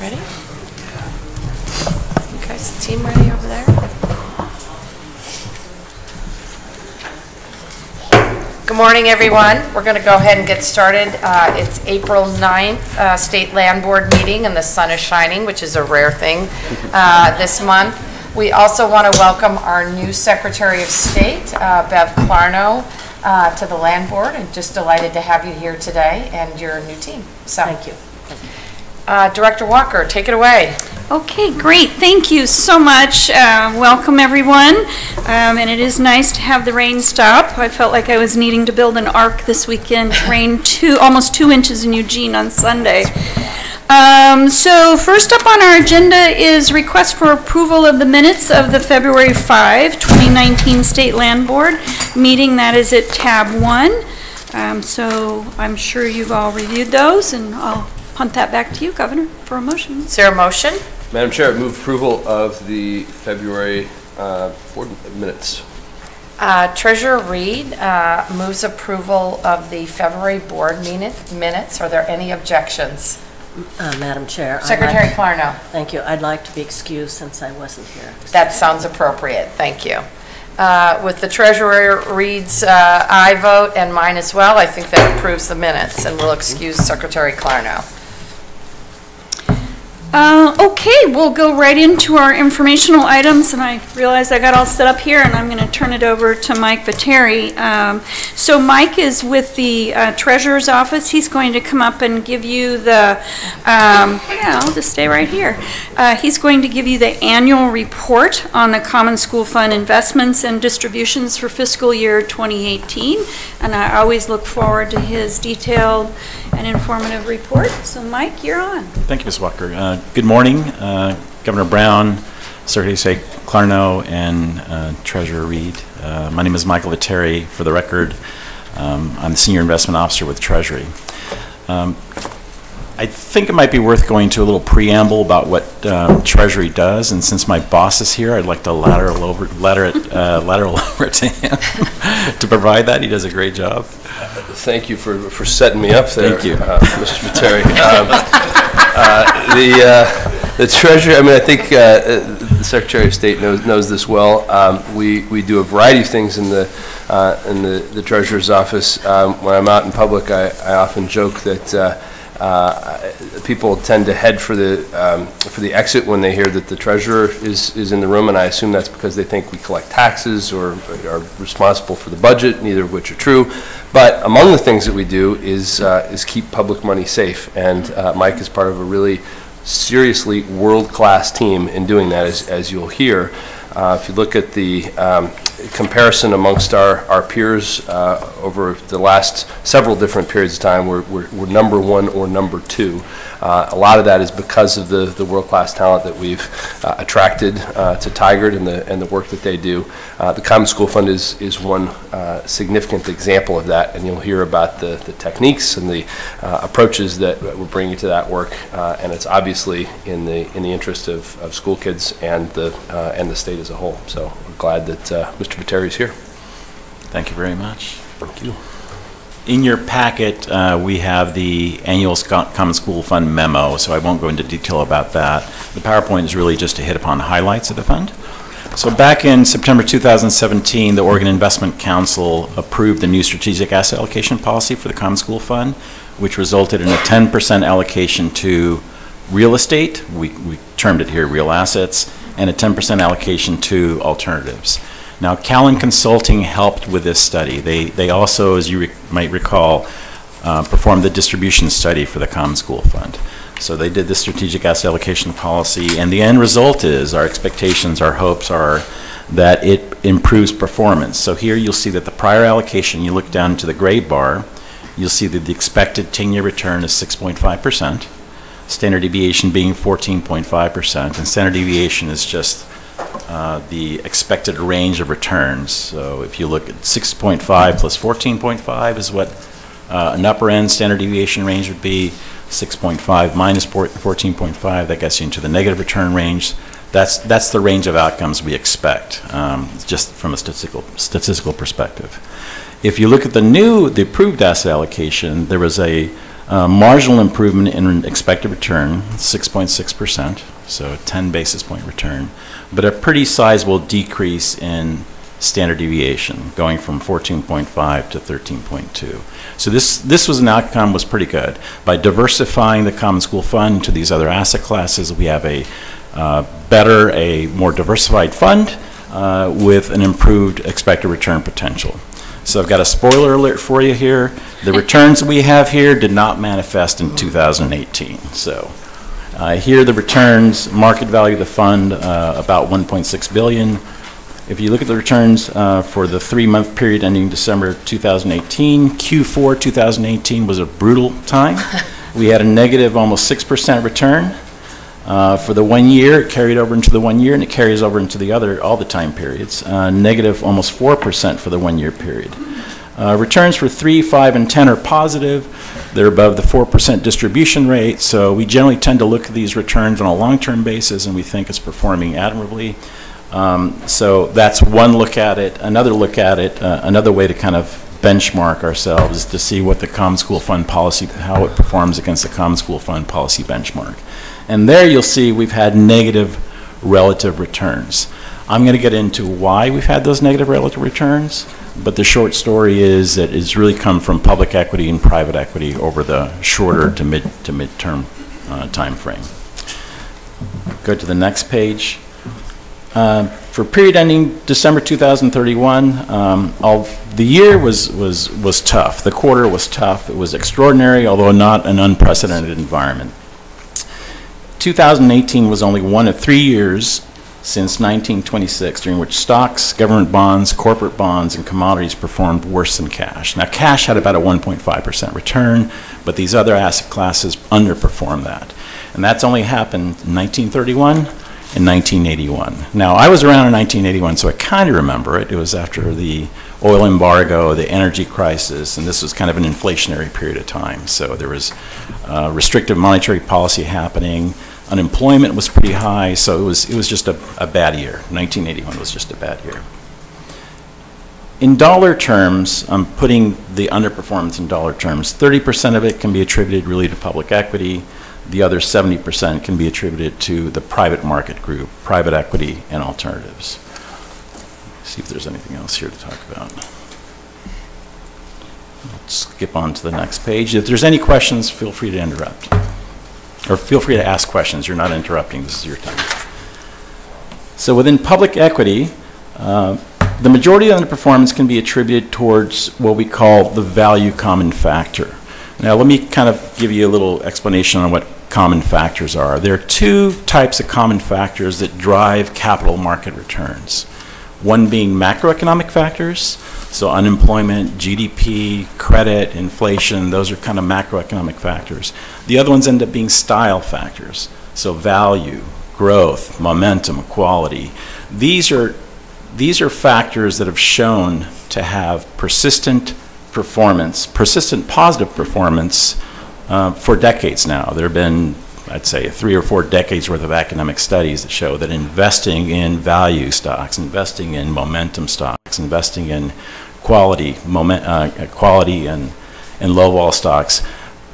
Ready? Okay, is the team ready over there? Good morning, everyone. We're going to go ahead and get started. It's April 9th, State Land Board meeting, and the sun is shining, which is a rare thing this month. We also want to welcome our new Secretary of State, Bev Clarno, to the Land Board, and just delighted to have you here today and your new team. So, thank you. Director Walker, take it away. Okay, great. Thank you so much. Welcome, everyone. And it is nice to have the rain stop. I felt like I was needing to build an ark this weekend. It rained almost 2 inches in Eugene on Sunday. So first up on our agenda is request for approval of the minutes of the February 5, 2019 State Land Board meeting. That is at tab 1. So I'm sure you've all reviewed those, and I'll punt that back to you, Governor, for a motion. Is there a motion? Madam Chair, I move approval of the February board minutes. Treasurer Reed moves approval of the February board minutes. Are there any objections? Madam Chair. Secretary Clarno. Thank you. I'd like to be excused since I wasn't here. That sounds appropriate. Thank you. With the Treasurer Reed's aye vote and mine as well, I think that approves the minutes, and we'll excuse Secretary Clarno. Okay, we'll go right into our informational items, and I realize I got all set up here, and I'm going to turn it over to Mike Viteri. So Mike is with the Treasurer's Office. He's going to come up and give you the, I'll just stay right here. He's going to give you the annual report on the Common School Fund investments and distributions for fiscal year 2018, and I always look forward to his detailed and informative report. So Mike, you're on. Thank you, Ms. Walker. Good morning, Governor Brown, Secretary of State Clarno, and Treasurer Reed. My name is Michael Viteri. For the record, I'm the Senior Investment Officer with Treasury. I think it might be worth going to a little preamble about what Treasury does, and since my boss is here, I'd like to lateral over to him to provide that. He does a great job. Thank you for setting me up there. Thank you, Mr. Viteri. The Treasury, I mean, I think the Secretary of State knows this well. We do a variety of things in the Treasurer's Office. When I'm out in public, I often joke that people tend to head for the exit when they hear that the treasurer is in the room, and I assume that's because they think we collect taxes or are responsible for the budget, neither of which are true. But among the things that we do is keep public money safe, and Mike is part of a really seriously world-class team in doing that, as you'll hear. If you look at the comparison amongst our peers over the last several different periods of time, we're number one or number two. A lot of that is because of the world-class talent that we've attracted to Tigard and the work that they do. The Common School Fund is one significant example of that, and you'll hear about the techniques and the approaches that we're bringing to that work, and it's obviously in the interest of school kids and the state as a whole. So we're glad that Mr. Viteri is here. Thank you very much. Thank you. In your packet, we have the annual Common School Fund memo, so I won't go into detail about that. The PowerPoint is really just to hit upon the highlights of the fund. So back in September 2017, the Oregon Investment Council approved the new strategic asset allocation policy for the Common School Fund, which resulted in a 10% allocation to real estate, we termed it here real assets, and a 10% allocation to alternatives. Now, Callan Consulting helped with this study. They also, as you might recall, performed the distribution study for the Common School Fund. So they did the strategic asset allocation policy, and the end result is, our expectations, our hopes are that it improves performance. So here you'll see that the prior allocation, you look down to the gray bar, you'll see that the expected 10-year return is 6.5%, standard deviation being 14.5%, and standard deviation is just the expected range of returns. So if you look at 6.5 plus 14.5 is what an upper end standard deviation range would be. 6.5 minus 14.5, that gets you into the negative return range. That's the range of outcomes we expect, just from a statistical perspective. If you look at the approved asset allocation, there was a Marginal improvement in expected return, 6.6%, so a 10 basis point return, but a pretty sizable decrease in standard deviation, going from 14.5 to 13.2. So this was an outcome was pretty good. By diversifying the Common School Fund to these other asset classes, we have a more diversified fund with an improved expected return potential. So I've got a spoiler alert for you here. The returns we have here did not manifest in 2018. So here the returns, market value of the fund, about $1.6 billion. If you look at the returns for the 3-month period ending December 2018, Q4 2018 was a brutal time. We had a negative almost 6% return. For the 1 year, it carried over into the 1 year, and it carries over into all the time periods. Negative almost 4% for the 1 year period. Returns for 3, 5, and 10 are positive. They're above the 4% distribution rate, so we generally tend to look at these returns on a long-term basis, and we think it's performing admirably. So that's one look at it. Another look at it, another way to kind of benchmark ourselves is to see what the Common School Fund policy, how it performs against the Common School Fund policy benchmark. And there you'll see we've had negative relative returns. I'm going to get into why we've had those negative relative returns, but the short story is that it's really come from public equity and private equity over the shorter to mid-term time frame. Go to the next page. For period ending December 2031, the year was tough. The quarter was tough. It was extraordinary, although not an unprecedented environment. 2018 was only one of 3 years since 1926 during which stocks, government bonds, corporate bonds, and commodities performed worse than cash. Now, cash had about a 1.5% return, but these other asset classes underperformed that. And that's only happened in 1931 and 1981. Now, I was around in 1981, so I kind of remember it. It was after the oil embargo, the energy crisis, and this was kind of an inflationary period of time. So there was restrictive monetary policy happening. Unemployment was pretty high, so it was just a bad year. 1981 was just a bad year. In dollar terms, I'm putting the underperformance in dollar terms. 30% of it can be attributed really to public equity. The other 70% can be attributed to the private market group, private equity and alternatives. Let's see if there's anything else here to talk about. Let's skip on to the next page. If there's any questions, feel free to interrupt. Or feel free to ask questions. You're not interrupting. This is your time. So within public equity, the majority of underperformance can be attributed towards what we call the value common factor. Now let me kind of give you a little explanation on what common factors are. There are two types of common factors that drive capital market returns. One being macroeconomic factors, so unemployment, GDP, credit, inflation, those are kind of macroeconomic factors. The other ones end up being style factors, so value, growth, momentum, quality. These are factors that have shown to have persistent performance, persistent positive performance for decades now. There have been, I'd say, 3 or 4 decades worth of academic studies that show that investing in value stocks, investing in momentum stocks, investing in quality and low vol stocks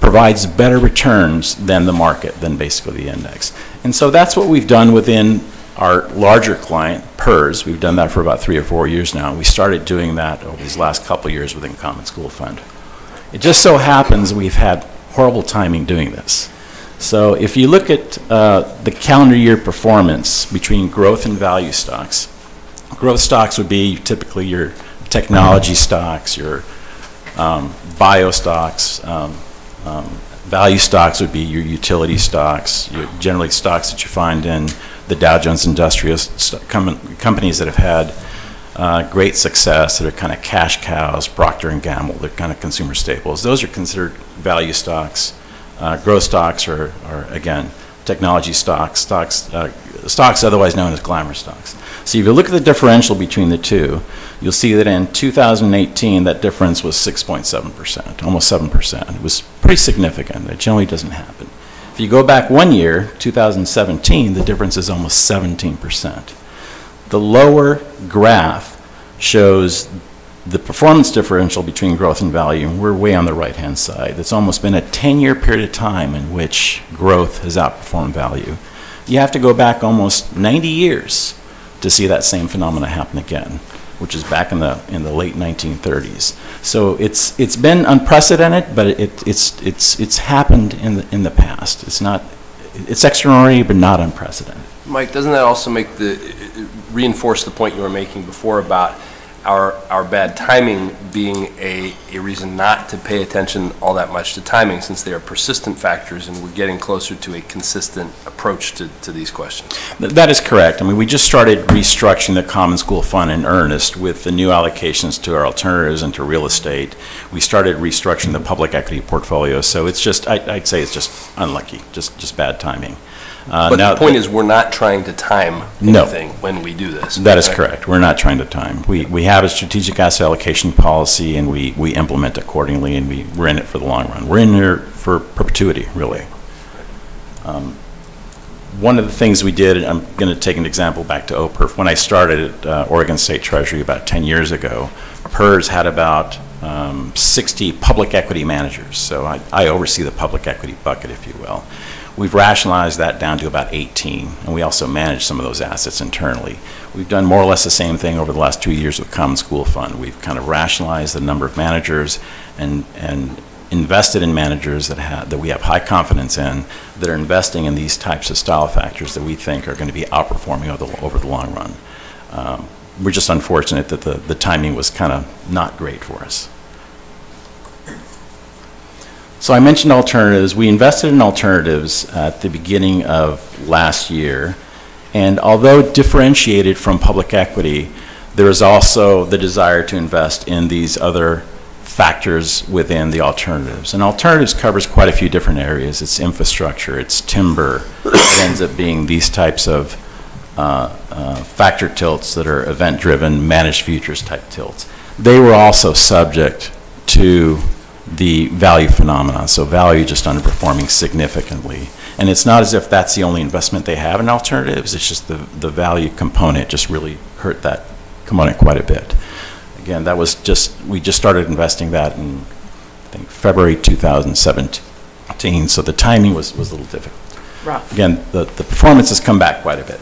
provides better returns than the market, than basically the index. And so that's what we've done within our larger client, PERS. We've done that for about 3 or 4 years now. We started doing that over these last couple of years within Common School Fund. It just so happens we've had horrible timing doing this. So if you look at the calendar year performance between growth and value stocks, growth stocks would be typically your technology stocks, your bio stocks. Value stocks would be your utility stocks, generally stocks that you find in the Dow Jones Industrial companies that have had great success, that are kind of cash cows, Procter & Gamble, they're kind of consumer staples. Those are considered value stocks. Growth stocks are again, technology stocks, stocks otherwise known as glamour stocks. So if you look at the differential between the two, you'll see that in 2018, that difference was 6.7%, almost 7%. It was pretty significant. It generally doesn't happen. If you go back 1 year, 2017, the difference is almost 17%. The lower graph shows the performance differential between growth and value, we're way on the right-hand side. It's almost been a 10-year period of time in which growth has outperformed value. You have to go back almost 90 years to see that same phenomena happen again, which is back in the late 1930s. So it's been unprecedented, but it's happened in the past. It's extraordinary, but not unprecedented. Mike, doesn't that also reinforce the point you were making before about our bad timing being a reason not to pay attention all that much to timing, since they are persistent factors and we're getting closer to a consistent approach to these questions? That is correct. I mean, we just started restructuring the Common School Fund in earnest with the new allocations to our alternatives and to real estate. We started restructuring the public equity portfolio, so it's just, I'd say it's just unlucky, just bad timing. But the point is, we're not trying to time anything when we do this. That is correct. We're not trying to time. We have a strategic asset allocation policy, and we implement accordingly, and we're in it for the long run. We're in there for perpetuity, really. One of the things we did, and I'm going to take an example back to OPERF. When I started at Oregon State Treasury about 10 years ago, PERS had about 60 public equity managers. So I oversee the public equity bucket, if you will. We've rationalized that down to about 18, and we also manage some of those assets internally. We've done more or less the same thing over the last 2 years with Common School Fund. We've kind of rationalized the number of managers and invested in managers that we have high confidence in, that are investing in these types of style factors that we think are going to be outperforming over the long run. We're just unfortunate that the timing was kind of not great for us. So I mentioned alternatives. We invested in alternatives at the beginning of last year, and although differentiated from public equity, there is also the desire to invest in these other factors within the alternatives. And alternatives covers quite a few different areas. It's infrastructure, it's timber, it ends up being these types of factor tilts that are event-driven, managed futures type tilts. They were also subject to the value phenomena, so value just underperforming significantly. And it's not as if that's the only investment they have in alternatives, it's just the value component just really hurt that component quite a bit. Again, that was we just started investing that in, I think, February 2017, so the timing was a little difficult. Rough. Again, the performance has come back quite a bit.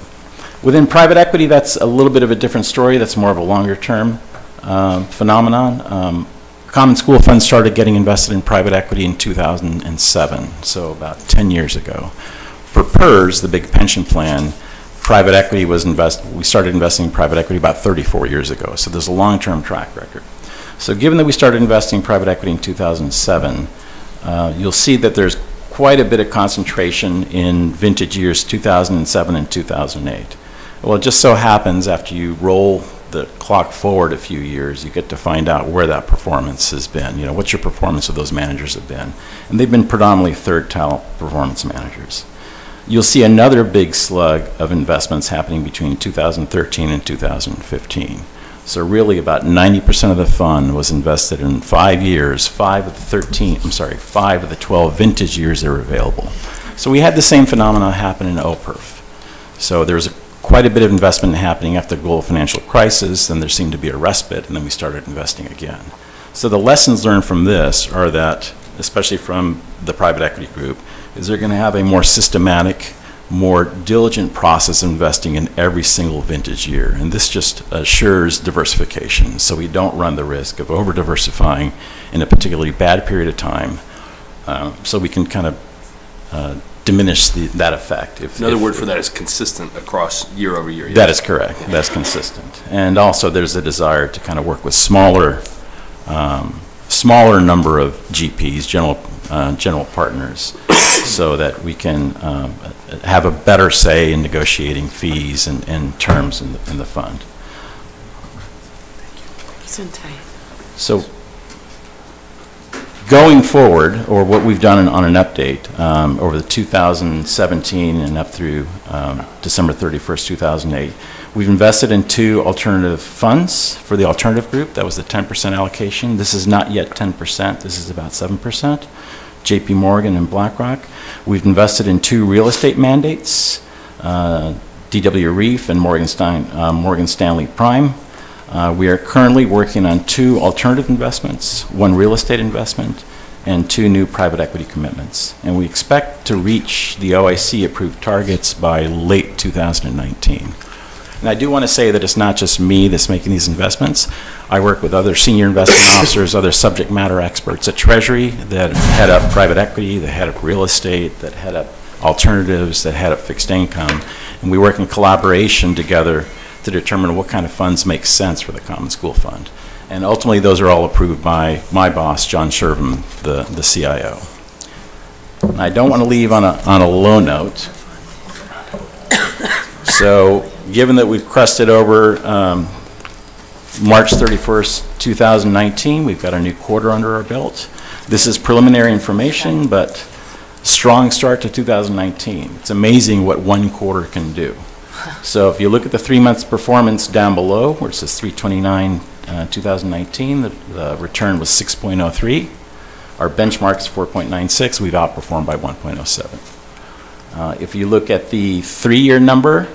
Within private equity, that's a little bit of a different story. That's more of a longer term phenomenon. Common School Fund started getting invested in private equity in 2007, so about 10 years ago. For PERS, the big pension plan, private equity we started investing in private equity about 34 years ago, so there's a long-term track record. So given that we started investing in private equity in 2007, you'll see that there's quite a bit of concentration in vintage years 2007 and 2008. Well, it just so happens after you roll the clock forward a few years, you get to find out where that performance has been. You know, what's your performance of those managers have been? And they've been predominantly third tile performance managers. You'll see another big slug of investments happening between 2013 and 2015. So really about 90% of the fund was invested in 5 years, 5 of the 12 vintage years that were available. So we had the same phenomena happen in OPERF. So there was quite a bit of investment happening after the global financial crisis, then there seemed to be a respite, and then we started investing again. So the lessons learned from this are that, especially from the private equity group, is they're going to have a more systematic, more diligent process of investing in every single vintage year. And this just assures diversification, so we don't run the risk of over-diversifying in a particularly bad period of time, so we can kind of diminish that effect. Another word for that is consistent across year over year. Yes? That is correct. That's consistent. And also there's a desire to kind of work with smaller number of GPs, general partners, so that we can have a better say in negotiating fees and terms in the fund. So going forward, or what we've done on an update over the 2017 and up through December 31st, 2008, we've invested in 2 alternative funds for the alternative group. That was the 10% allocation. This is not yet 10%. This is about 7%. JP Morgan and BlackRock. We've invested in 2 real estate mandates, DW Reef and Morgan Stanley Prime. We are currently working on 2 alternative investments, 1 real estate investment, and 2 new private equity commitments. And we expect to reach the OIC-approved targets by late 2019. And I do want to say that it's not just me that's making these investments. I work with other senior investment officers, other subject matter experts at Treasury that head up private equity, that head up real estate, that head up alternatives, that head up fixed income. And we work in collaboration together to determine what kind of funds make sense for the Common School Fund. And ultimately, those are all approved by my boss, John Shervin, the CIO. And I don't want to leave on a low note. So, given that we've crested over March 31st, 2019, we've got a new quarter under our belt. This is preliminary information, but strong start to 2019. It's amazing what 1 quarter can do. So if you look at the 3 months performance down below, where it says 3/29, 2019, the return was 6.03. Our benchmark is 4.96. We've outperformed by 1.07. If you look at the 3-year number,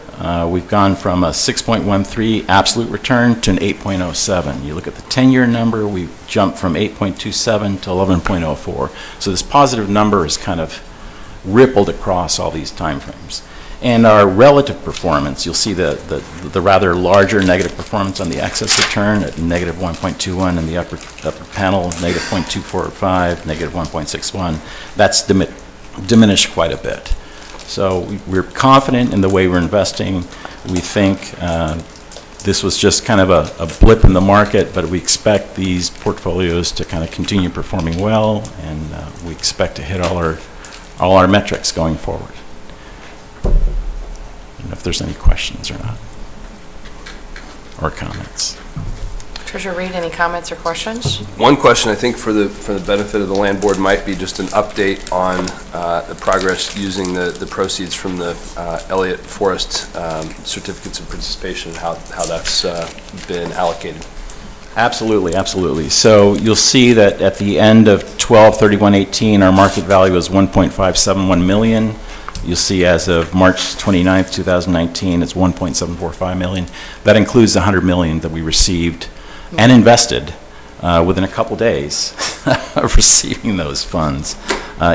we've gone from a 6.13 absolute return to an 8.07. You look at the 10-year number, we've jumped from 8.27 to 11.04. So this positive number is kind of rippled across all these timeframes. And our relative performance, you'll see the rather larger negative performance on the excess return at negative 1.21 in the upper panel, negative 0.245, negative 1.61. That's diminished quite a bit. So we're confident in the way we're investing. We think this was just kind of a blip in the market, but we expect these portfolios to kind of continue performing well, and we expect to hit all our metrics going forward. I don't know if there's any questions or not, or comments. Treasurer Reed, any comments or questions? One question, I think, for the benefit of the land board might be just an update on the progress using the proceeds from the Elliott Forest certificates of participation, how that's been allocated. Absolutely, absolutely. So you'll see that at the end of 12/31/18, our market value was $1.571 million. You'll see as of March 29th, 2019, it's $1.745 million. That includes the $100 million that we received and invested within a couple days of receiving those funds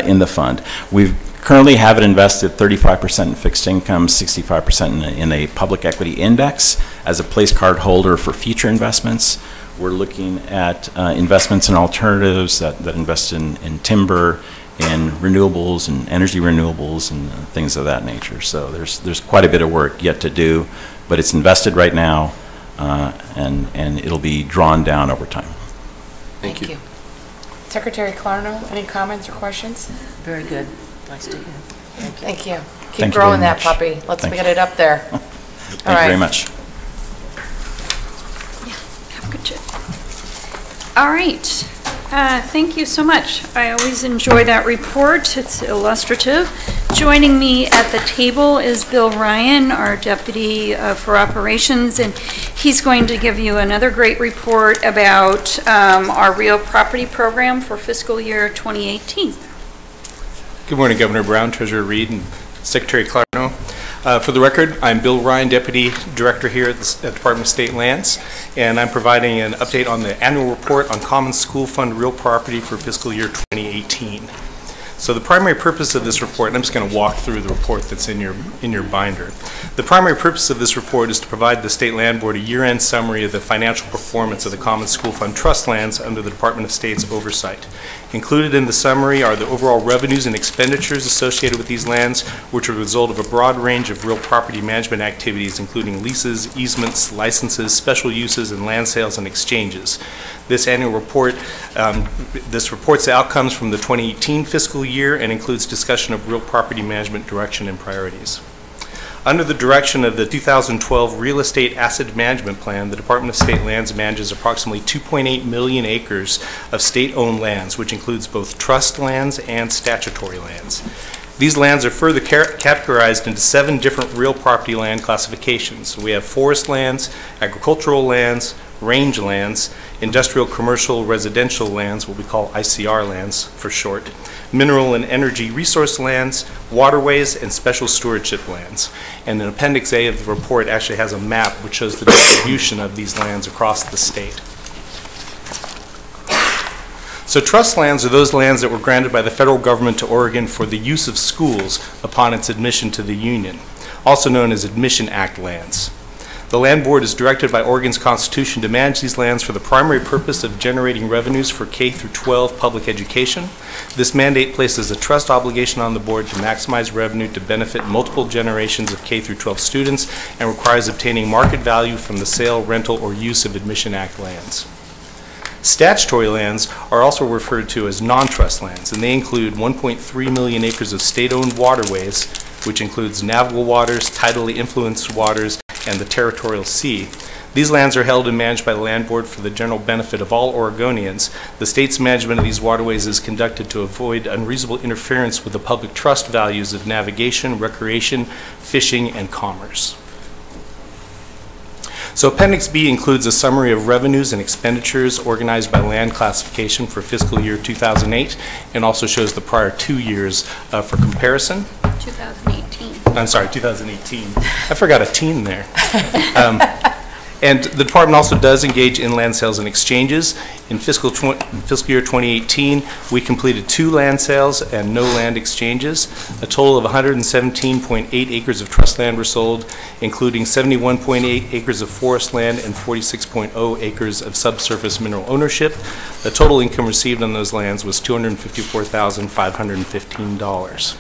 in the fund. We currently have it invested 35% in fixed income, 65% in a public equity index as a place card holder for future investments. We're looking at investments in alternatives that invest in timber, in renewables and energy renewables and things of that nature. So there's quite a bit of work yet to do, but it's invested right now, and it'll be drawn down over time. Thank you. Secretary Clarno, any comments or questions? Very good. Nice to hear. Thank you. Keep Thank you growing very that much. puppy. Let's Thank get you. it up there. Thank you very much. Have a good trip. All right. Thank you so much. I always enjoy that report. It's illustrative. Joining me at the table is Bill Ryan, our Deputy for Operations, and he's going to give you another great report about our real property program for fiscal year 2018. Good morning, Governor Brown, Treasurer Reed, and Secretary Clarno. For the record, I'm Bill Ryan, Deputy Director here at the Department of State Lands, and I'm providing an update on the annual report on Common School Fund real property for fiscal year 2018. So the primary purpose of this report, and I'm just going to walk through the report that's in your binder. The primary purpose of this report is to provide the State Land Board a year-end summary of the financial performance of the Common School Fund trust lands under the Department of State's oversight. Included in the summary are the overall revenues and expenditures associated with these lands, which are the result of a broad range of real property management activities, including leases, easements, licenses, special uses, and land sales and exchanges. This annual report, this reports the outcomes from the 2018 fiscal year and includes discussion of real property management direction and priorities. Under the direction of the 2012 Real Estate Asset Management Plan, the Department of State Lands manages approximately 2.8 million acres of state-owned lands, which includes both trust lands and statutory lands. These lands are further categorized into 7 different real property land classifications. We have forest lands, agricultural lands, rangelands, industrial, commercial, residential lands, what we call ICR lands for short, mineral and energy resource lands, waterways, and special stewardship lands. And in Appendix A of the report actually has a map which shows the distribution of these lands across the state. So trust lands are those lands that were granted by the federal government to Oregon for the use of schools upon its admission to the Union, also known as Admission Act lands. The Land Board is directed by Oregon's Constitution to manage these lands for the primary purpose of generating revenues for K through 12 public education. This mandate places a trust obligation on the board to maximize revenue to benefit multiple generations of K through 12 students and requires obtaining market value from the sale, rental, or use of Admission Act lands. Statutory lands are also referred to as non-trust lands, and they include 1.3 million acres of state-owned waterways, which includes navigable waters, tidally influenced waters, and the territorial sea. These lands are held and managed by the Land Board for the general benefit of all Oregonians. The state's management of these waterways is conducted to avoid unreasonable interference with the public trust values of navigation, recreation, fishing, and commerce. So Appendix B includes a summary of revenues and expenditures organized by land classification for fiscal year 2008 and also shows the prior 2 years for comparison. 2018. I'm sorry, 2018. I forgot a teen there. And the department also does engage in land sales and exchanges. In fiscal year 2018, we completed 2 land sales and no land exchanges. A total of 117.8 acres of trust land were sold, including 71.8 acres of forest land and 46.0 acres of subsurface mineral ownership. The total income received on those lands was $254,515.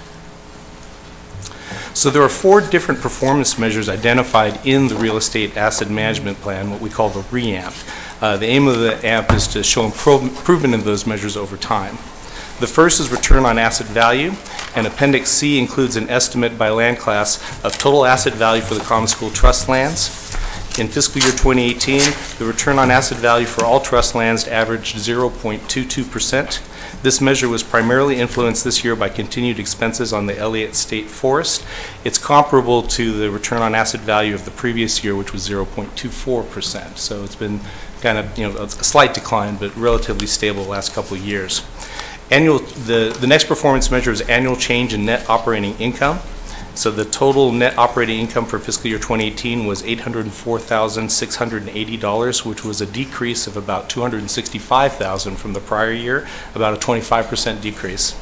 So there are 4 different performance measures identified in the Real Estate Asset Management Plan, what we call the REAMP. The aim of the AMP is to show improvement in those measures over time. The first is return on asset value, and Appendix C includes an estimate by land class of total asset value for the common school trust lands. In fiscal year 2018, the return on asset value for all trust lands averaged 0.22%. This measure was primarily influenced this year by continued expenses on the Elliott State Forest. It's comparable to the return on asset value of the previous year, which was 0.24%. So it's been kind of, a slight decline, but relatively stable the last couple of years. The next performance measure is annual change in net operating income. So the total net operating income for fiscal year 2018 was $804,680, which was a decrease of about $265,000 from the prior year, about a 25% decrease.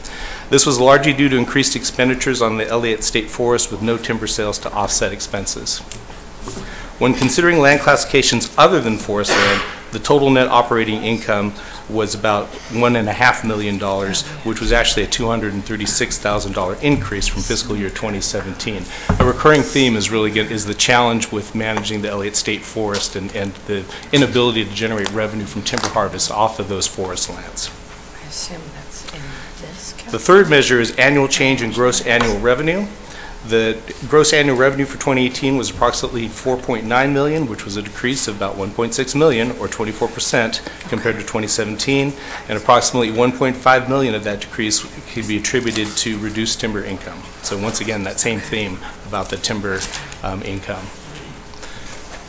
This was largely due to increased expenditures on the Elliott State Forest with no timber sales to offset expenses. When considering land classifications other than forest land, the total net operating income was about $1.5 million, which was actually a $236,000 increase from fiscal year 2017. A recurring theme is the challenge with managing the Elliott State Forest and the inability to generate revenue from timber harvest off of those forest lands. I assume that's in this. The third measure is annual change in gross annual revenue. The gross annual revenue for 2018 was approximately $4.9 million, which was a decrease of about $1.6 million, or 24%, compared to 2017, and approximately $1.5 million of that decrease could be attributed to reduced timber income. So once again, that same theme about the timber income.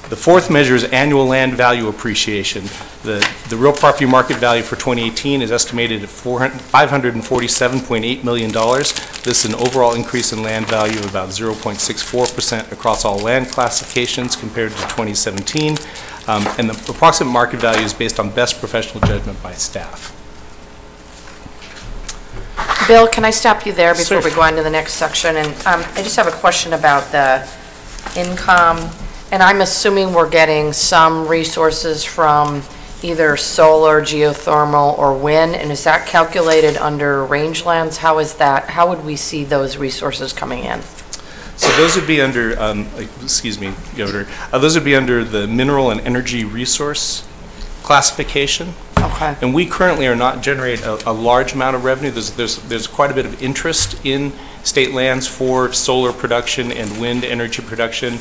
The fourth measure is annual land value appreciation. The real property market value for 2018 is estimated at $547.8 million. This is an overall increase in land value of about 0.64% across all land classifications compared to 2017. And the approximate market value is based on best professional judgment by staff. Bill, can I stop you there before Sure. we go on to the next section? And I just have a question about the income. And I'm assuming we're getting some resources from either solar, geothermal, or wind, and is that calculated under rangelands? How is that? How would we see those resources coming in? So those would be under, excuse me, Governor, those would be under the mineral and energy resource classification. Okay. And we currently are not generating a large amount of revenue. There's quite a bit of interest in state lands for solar production and wind energy production.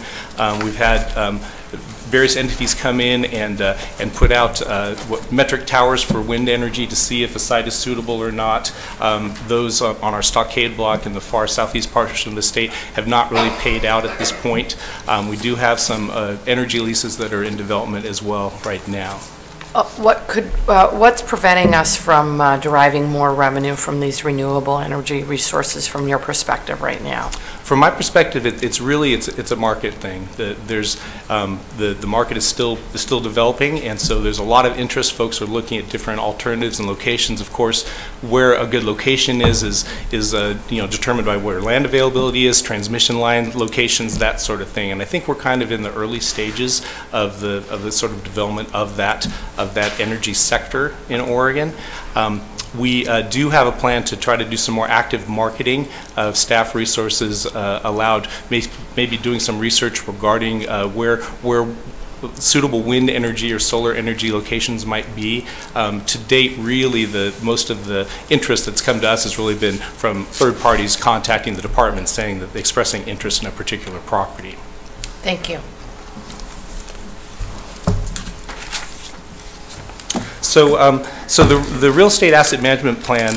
We've had various entities come in and put out metric towers for wind energy to see if a site is suitable or not. Those on our Stockade block in the far southeast portion of the state have not really paid out at this point. We do have some energy leases that are in development as well right now. What's preventing us from deriving more revenue from these renewable energy resources from your perspective right now? From my perspective, it's a market thing. The market is still developing, and so there's a lot of interest. Folks are looking at different alternatives and locations. Of course, where a good location is determined by where land availability is, transmission line locations, that sort of thing. And I think we're kind of in the early stages of the sort of development of that energy sector in Oregon. We do have a plan to try to do some more active marketing of staff resources allowed, maybe doing some research regarding where suitable wind energy or solar energy locations might be. To date, really, most of the interest that's come to us has really been from third parties contacting the department saying that expressing interest in a particular property. Thank you. So the real estate asset management plan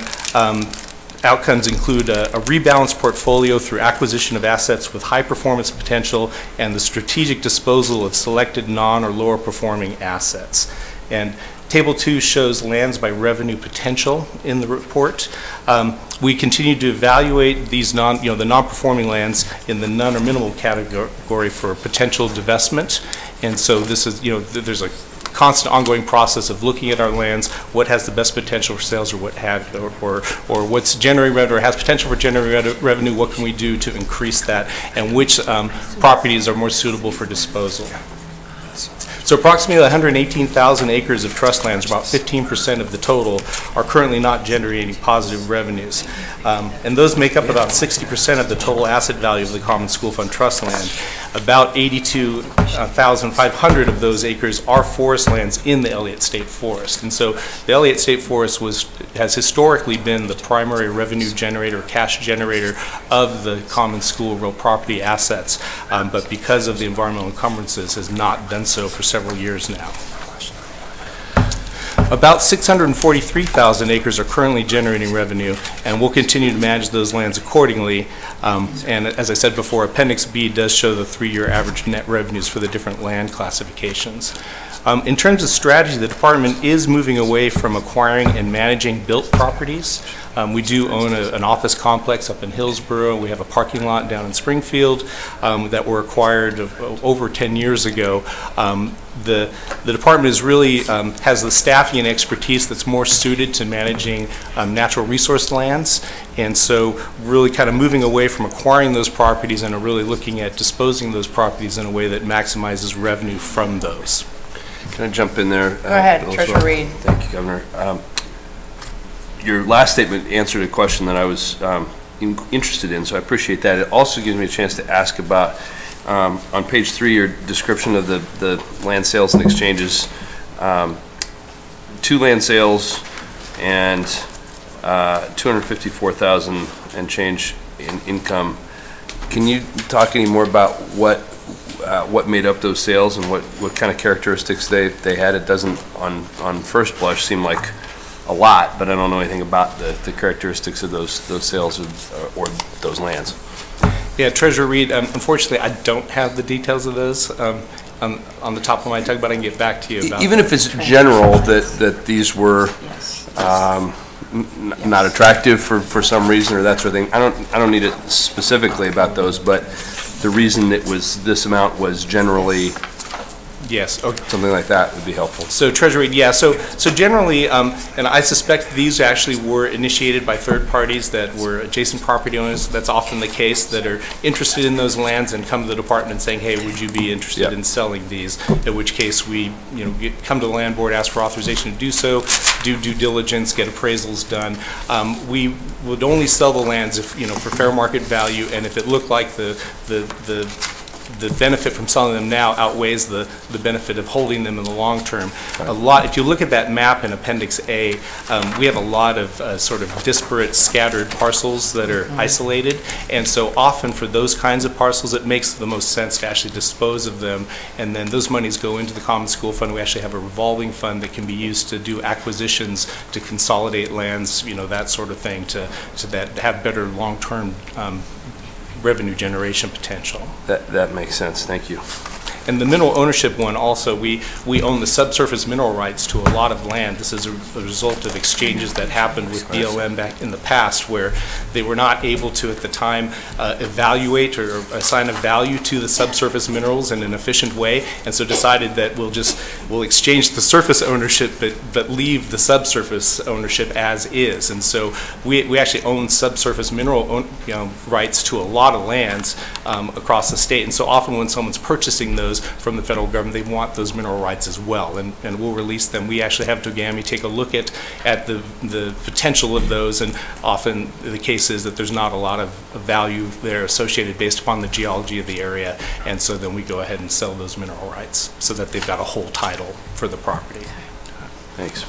outcomes include a rebalanced portfolio through acquisition of assets with high performance potential and the strategic disposal of selected non or lower performing assets. And Table 2 shows lands by revenue potential in the report. We continue to evaluate these the non-performing lands in the none or minimal category for potential divestment. And so this is, there's a constant ongoing process of looking at our lands, what has the best potential for sales or or what's generating revenue or has potential for generating revenue, what can we do to increase that, and which properties are more suitable for disposal. So approximately 118,000 acres of trust lands, about 15% of the total, are currently not generating positive revenues. And those make up about 60% of the total asset value of the Common School Fund trust land. About 82,500 of those acres are forest lands in the Elliott State Forest. And so the Elliott State Forest has historically been the primary revenue generator, cash generator of the Common School real property assets, but because of the environmental encumbrances has not done so for several years now. About 643,000 acres are currently generating revenue, and we'll continue to manage those lands accordingly. And as I said before, Appendix B does show the 3-year average net revenues for the different land classifications. In terms of strategy, the department is moving away from acquiring and managing built properties. We do own an office complex up in Hillsborough. We have a parking lot down in Springfield that were acquired over 10 years ago. The department is really has the staffing and expertise that's more suited to managing natural resource lands, and so really kind of moving away from acquiring those properties and are really looking at disposing of those properties in a way that maximizes revenue from those. Can I jump in there? Go ahead, Treasurer Reed. Thank you, Governor. Your last statement answered a question that I was interested in, so I appreciate that. It also gives me a chance to ask about, on page 3, your description of the land sales and exchanges, 2 land sales and 254,000 and change in income. Can you talk any more about what made up those sales and what kind of characteristics they had? It doesn't, on first blush, seem like a lot, but I don't know anything about the characteristics of those sales or those lands. Yeah, Treasurer Reed, unfortunately, I don't have the details of those on the top of my tongue, but I can get back to you about even if it's general that these were not attractive for some reason or that sort of thing. I don't need it specifically about those, but the reason it was this amount was generally. Yes. Okay. Something like that would be helpful. So Treasury, yeah. So generally, and I suspect these actually were initiated by third parties that were adjacent property owners. That's often the case, that are interested in those lands and come to the department saying, "Hey, would you be interested in selling these?" At which case we, come to the land board, ask for authorization to do so, do due diligence, get appraisals done. We would only sell the lands if for fair market value, and if it looked like the the benefit from selling them now outweighs the benefit of holding them in the long term. If you look at that map in Appendix A, we have a lot of sort of disparate, scattered parcels that are isolated, and so often for those kinds of parcels, it makes the most sense to actually dispose of them, and then those monies go into the Common School Fund. We actually have a revolving fund that can be used to do acquisitions, to consolidate lands, that sort of thing, to have better long-term revenue generation potential. That makes sense. Thank you. And the mineral ownership one also, we own the subsurface mineral rights to a lot of land. This is a result of exchanges that happened with BLM back in the past, where they were not able to, at the time, evaluate or assign a value to the subsurface minerals in an efficient way, and so decided that we'll exchange the surface ownership, but leave the subsurface ownership as is. And so we actually own subsurface mineral rights to a lot of lands across the state. And so often when someone's purchasing those from the federal government, they want those mineral rights as well, and we'll release them. We actually have TOGAMI take a look at the potential of those, and often the case is that there's not a lot of value there associated based upon the geology of the area, and so then we go ahead and sell those mineral rights so that they've got a whole title for the property. Thanks.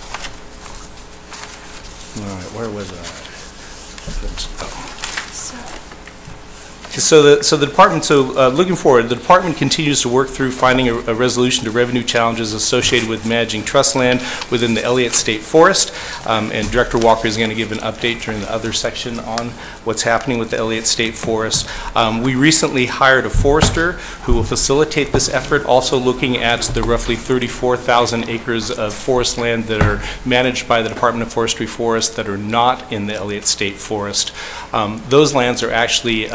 All right, where was I? So the department, looking forward, the department continues to work through finding a resolution to revenue challenges associated with managing trust land within the Elliott State Forest. And Director Walker is going to give an update during the other section on what's happening with the Elliott State Forest. We recently hired a forester who will facilitate this effort, also looking at the roughly 34,000 acres of forest land that are managed by the Department of Forestry Forests that are not in the Elliott State Forest. Those lands are actually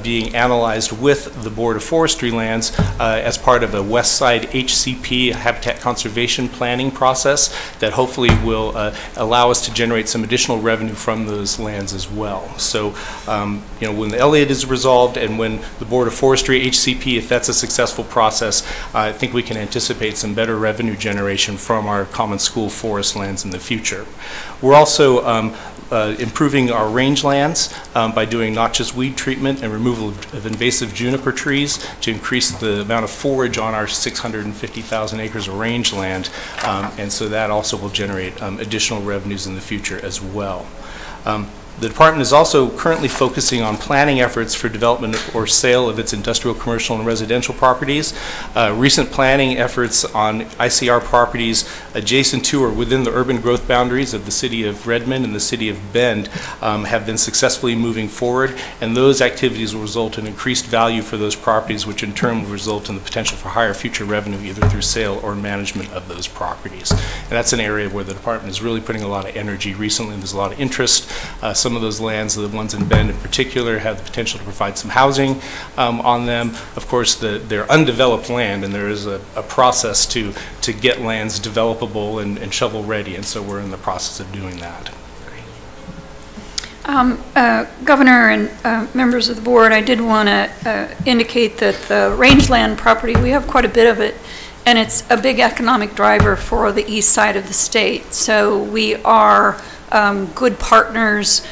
being analyzed with the Board of Forestry Lands as part of a West Side HCP, Habitat Conservation Planning process that hopefully will allow us to generate some additional revenue from those lands as well. So, when the Elliott is resolved and when the Board of Forestry HCP, if that's a successful process, I think we can anticipate some better revenue generation from our common school forest lands in the future. We're also improving our rangelands by doing not just weed treatment and removal of invasive juniper trees to increase the amount of forage on our 650,000 acres of rangeland, and so that also will generate additional revenues in the future as well. The department is also currently focusing on planning efforts for development or sale of its industrial, commercial, and residential properties. Recent planning efforts on ICR properties adjacent to or within the urban growth boundaries of the city of Redmond and the city of Bend have been successfully moving forward, and those activities will result in increased value for those properties, which in turn will result in the potential for higher future revenue either through sale or management of those properties. And that's an area where the department is really putting a lot of energy recently. There's a lot of interest. Some of those lands, the ones in Bend in particular, have the potential to provide some housing on them. Of course, they're undeveloped land, and there is a process to get lands developable and shovel ready, and so we're in the process of doing that. Governor and members of the board, I did want to indicate that the rangeland property, we have quite a bit of it, and it's a big economic driver for the east side of the state. So we are good partners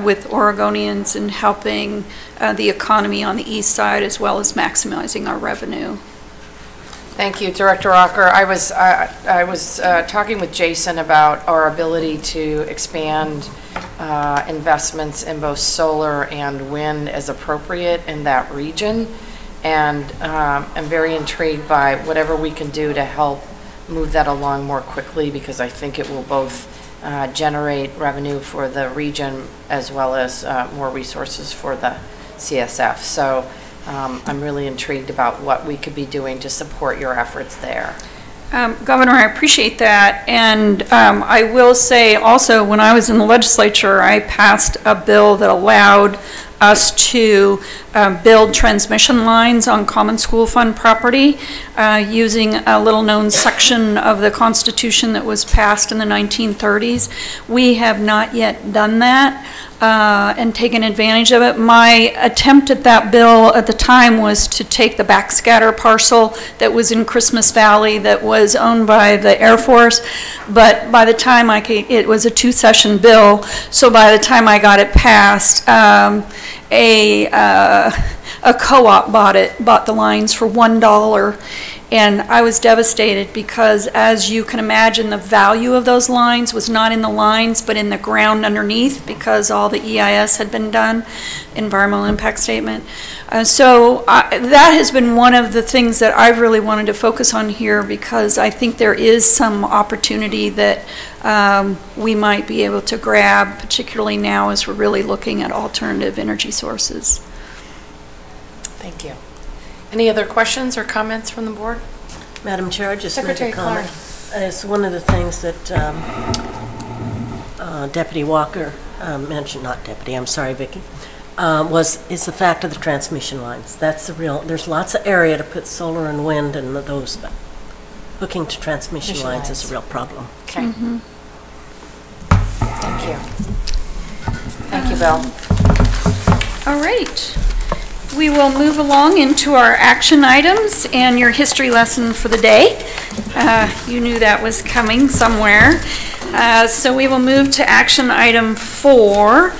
with Oregonians in helping the economy on the east side, as well as maximizing our revenue. Thank you, Director Rocker. I was talking with Jason about our ability to expand investments in both solar and wind as appropriate in that region, and I'm very intrigued by whatever we can do to help move that along more quickly, because I think it will both generate revenue for the region as well as more resources for the CSF. So I'm really intrigued about what we could be doing to support your efforts there. Governor, I appreciate that, and I will say also, when I was in the legislature, I passed a bill that allowed us to build transmission lines on Common School Fund property using a little-known section of the Constitution that was passed in the 1930s. We have not yet done that and taken advantage of it. My attempt at that bill at the time was to take the backscatter parcel that was in Christmas Valley that was owned by the Air Force, but by the time it was a two-session bill, so by the time I got it passed, a co-op bought the lines for $1. And I was devastated because, as you can imagine, the value of those lines was not in the lines, but in the ground underneath, because all the EIS had been done, environmental impact statement. So that has been one of the things that I've really wanted to focus on here, because I think there is some opportunity that we might be able to grab, particularly now as we're really looking at alternative energy sources. Thank you. Any other questions or comments from the board? Madam Chair, I just make Secretary a comment. Clark. It's one of the things that Deputy Walker mentioned, not Deputy, I'm sorry, Vicki, is the fact of the transmission lines. That's the real, there's lots of area to put solar and wind and those, but hooking to transmission lines is a real problem. Okay. Thank you. Thank you, Bill. All right. We will move along into our action items and your history lesson for the day. You knew that was coming somewhere. So we will move to action item 4.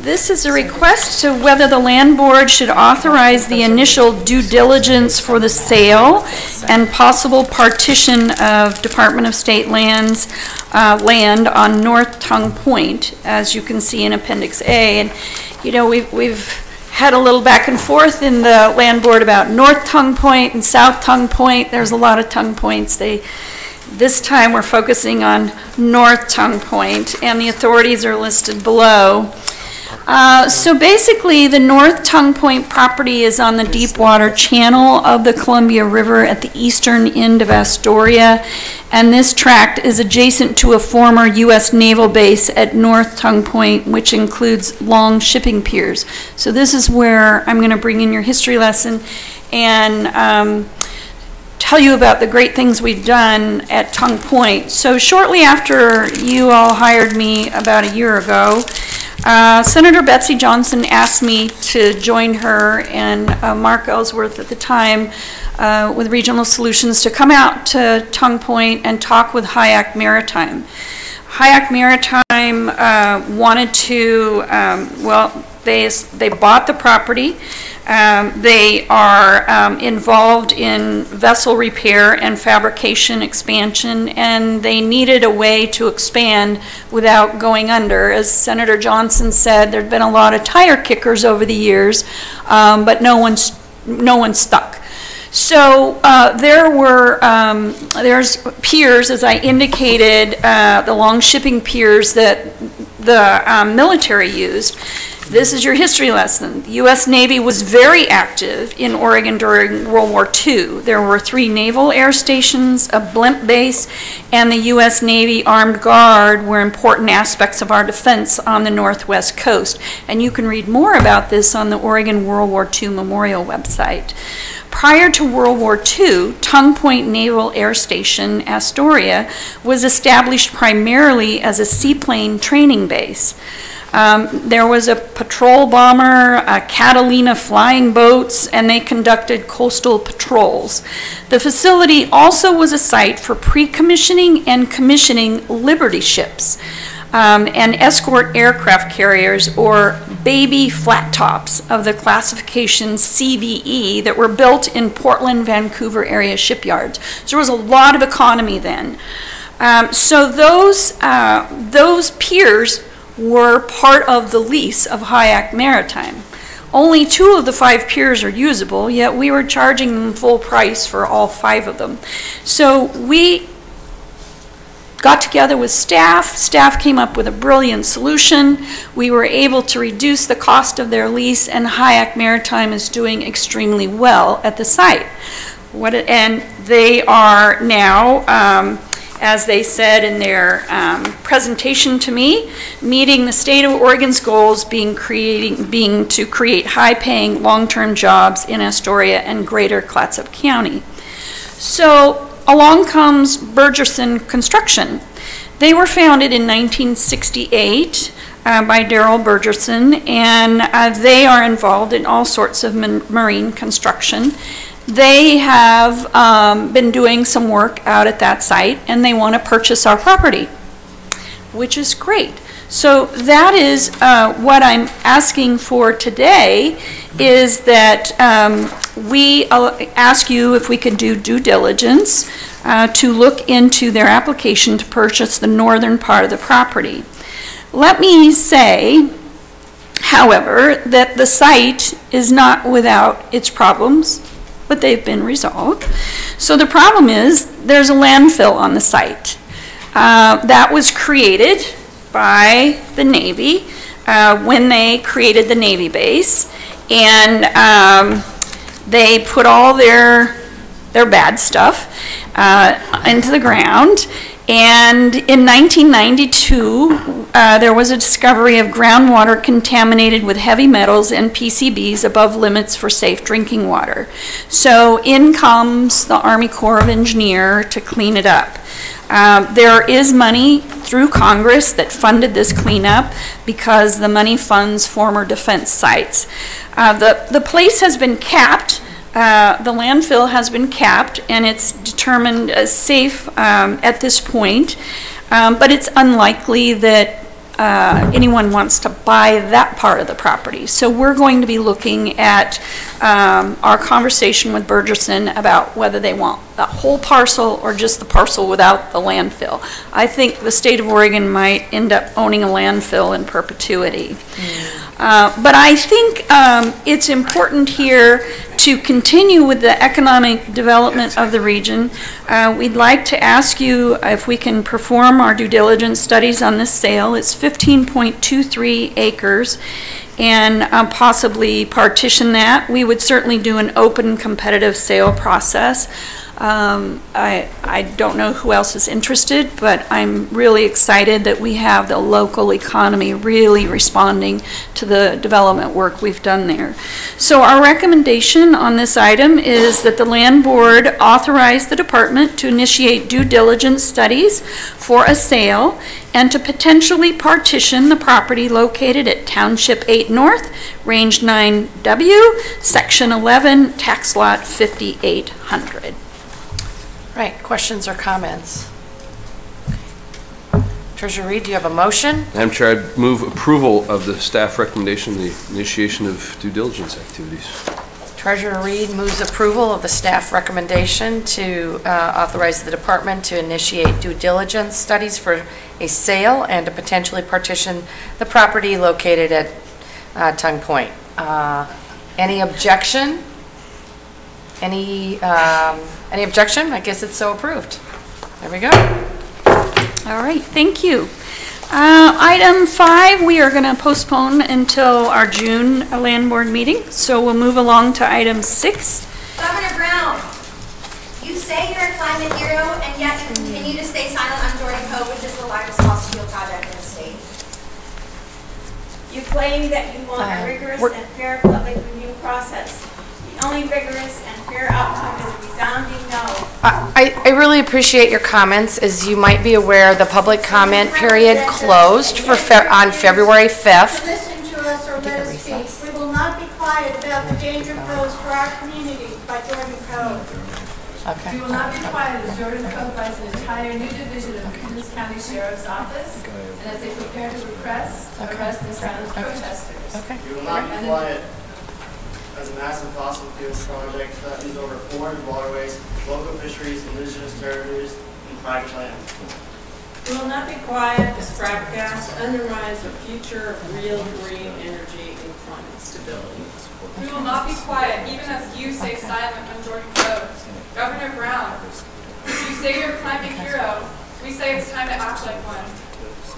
This is a request to whether the land board should authorize the initial due diligence for the sale and possible partition of Department of State lands, land on North Tongue Point, as you can see in Appendix A. And, you know, we've had a little back and forth in the land board about North Tongue Point and South Tongue Point. There's a lot of tongue points. This time we're focusing on North Tongue Point, and the authorities are listed below. So basically, the North Tongue Point property is on the deep water channel of the Columbia River at the eastern end of Astoria, and this tract is adjacent to a former U.S. naval base at North Tongue Point, which includes long shipping piers. So this is where I'm going to bring in your history lesson and tell you about the great things we've done at Tongue Point. So shortly after you all hired me about a year ago, Senator Betsy Johnson asked me to join her and Mark Ellsworth at the time with Regional Solutions to come out to Tongue Point and talk with Hyack Maritime. Hyack Maritime wanted to, well, they bought the property. They are involved in vessel repair and fabrication expansion, and they needed a way to expand without going under. As Senator Johnson said, there'd been a lot of tire kickers over the years, but no one stuck. So there's piers, as I indicated, the long shipping piers that the military used. This is your history lesson. The U.S. Navy was very active in Oregon during World War II. There were 3 naval air stations, a blimp base, and the U.S. Navy Armed Guard were important aspects of our defense on the Northwest coast. And you can read more about this on the Oregon World War II Memorial website. Prior to World War II, Tongue Point Naval Air Station, Astoria, was established primarily as a seaplane training base. There was a patrol bomber, Catalina flying boats, and they conducted coastal patrols. The facility also was a site for pre-commissioning and commissioning Liberty ships and escort aircraft carriers, or baby flat tops of the classification CVE, that were built in Portland, Vancouver area shipyards. So there was a lot of economy then. So those piers were part of the lease of Hyack Maritime. Only 2 of the 5 piers are usable, yet we were charging them full price for all 5 of them. So we got together with staff. Staff came up with a brilliant solution. We were able to reduce the cost of their lease, and Hyack Maritime is doing extremely well at the site. And they are now, as they said in their presentation to me, meeting the state of Oregon's goals being to create high-paying long-term jobs in Astoria and greater Clatsop County. So along comes Burgerson Construction. They were founded in 1968 by Darrell Burgerson, and they are involved in all sorts of marine construction. They have been doing some work out at that site, and they want to purchase our property, which is great. So that is what I'm asking for today, is that we ask you if we could do due diligence to look into their application to purchase the northern part of the property. Let me say, however, that the site is not without its problems, but they've been resolved. So the problem is there's a landfill on the site. That was created by the Navy when they created the Navy base, and they put all their bad stuff into the ground. And in 1992, there was a discovery of groundwater contaminated with heavy metals and PCBs above limits for safe drinking water. So in comes the Army Corps of Engineers to clean it up. There is money through Congress that funded this cleanup because the money funds former defense sites. The place has been capped. The landfill has been capped, and it's determined as safe at this point, but it's unlikely that anyone wants to buy that part of the property. So we're going to be looking at our conversation with Burgerson about whether they want the whole parcel or just the parcel without the landfill. I think the state of Oregon might end up owning a landfill in perpetuity. But I think it's important here to continue with the economic development of the region. We'd like to ask you if we can perform our due diligence studies on this sale. It's 15.23 acres, and possibly partition that. We would certainly do an open competitive sale process. I don't know who else is interested, but I'm really excited that we have the local economy really responding to the development work we've done there. So our recommendation on this item is that the Land Board authorize the department to initiate due diligence studies for a sale and to potentially partition the property located at Township 8 North, Range 9W, Section 11, Tax Lot 5800. Right, questions or comments? Treasurer Reed, do you have a motion? Madam Chair, I move approval of the staff recommendation, the initiation of due diligence activities. Treasurer Reed moves approval of the staff recommendation to authorize the department to initiate due diligence studies for a sale and to potentially partition the property located at Tongue Point. Any objection? Any objection? I guess it's so approved. There we go. All right, thank you. Item 5, we are going to postpone until our June Land Board meeting, so we'll move along to item 6. Governor Brown, you say you're a climate hero, and yet you continue to stay silent on Jordan Cove, which is the largest fossil fuel project in the state. You claim that you want a rigorous and fair public review process. The only rigorous and fair outcome is a resounding no. I really appreciate your comments. As you might be aware, the public comment period closed for on February 5th. Listen to us or let us speak. We will not be quiet about the danger posed for our community by Jordan Cove. Okay. We will not be quiet as Jordan Cove buys an entire new division of the Coos County Sheriff's Office, and as they prepare to arrest and silence protesters. Okay. We will not be quiet as a massive fossil fuels project threatens over 400 waterways, local fisheries, indigenous territories, and private land. We will not be quiet as frack gas undermines the future of real green energy and climate stability. We will not be quiet, even as you stay silent on Jordan Cove. Governor Brown, you say you're a climate hero. We say it's time to act like one.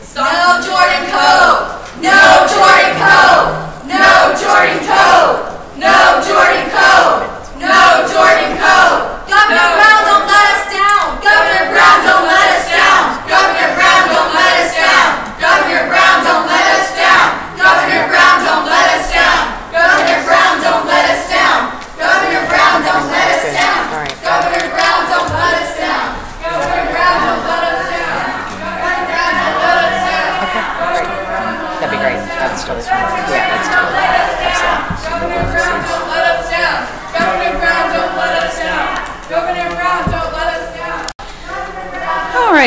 Stop. No Jordan Cove! No Jordan Cove! No Jordan Cove! No Jordan Cove! No Jordan Cove! Governor Brown, don't let us down! Governor Brown, don't let us down! Governor Brown, don't let us down! Governor Brown, don't let us down! Governor Brown, don't let us down! Governor Brown, don't let us down! Governor Brown, don't let us down! All right. Governor Brown, don't let us down! Governor Brown, don't let us down! Governor Brown, don't let us down! That'd be great. That's still, yeah.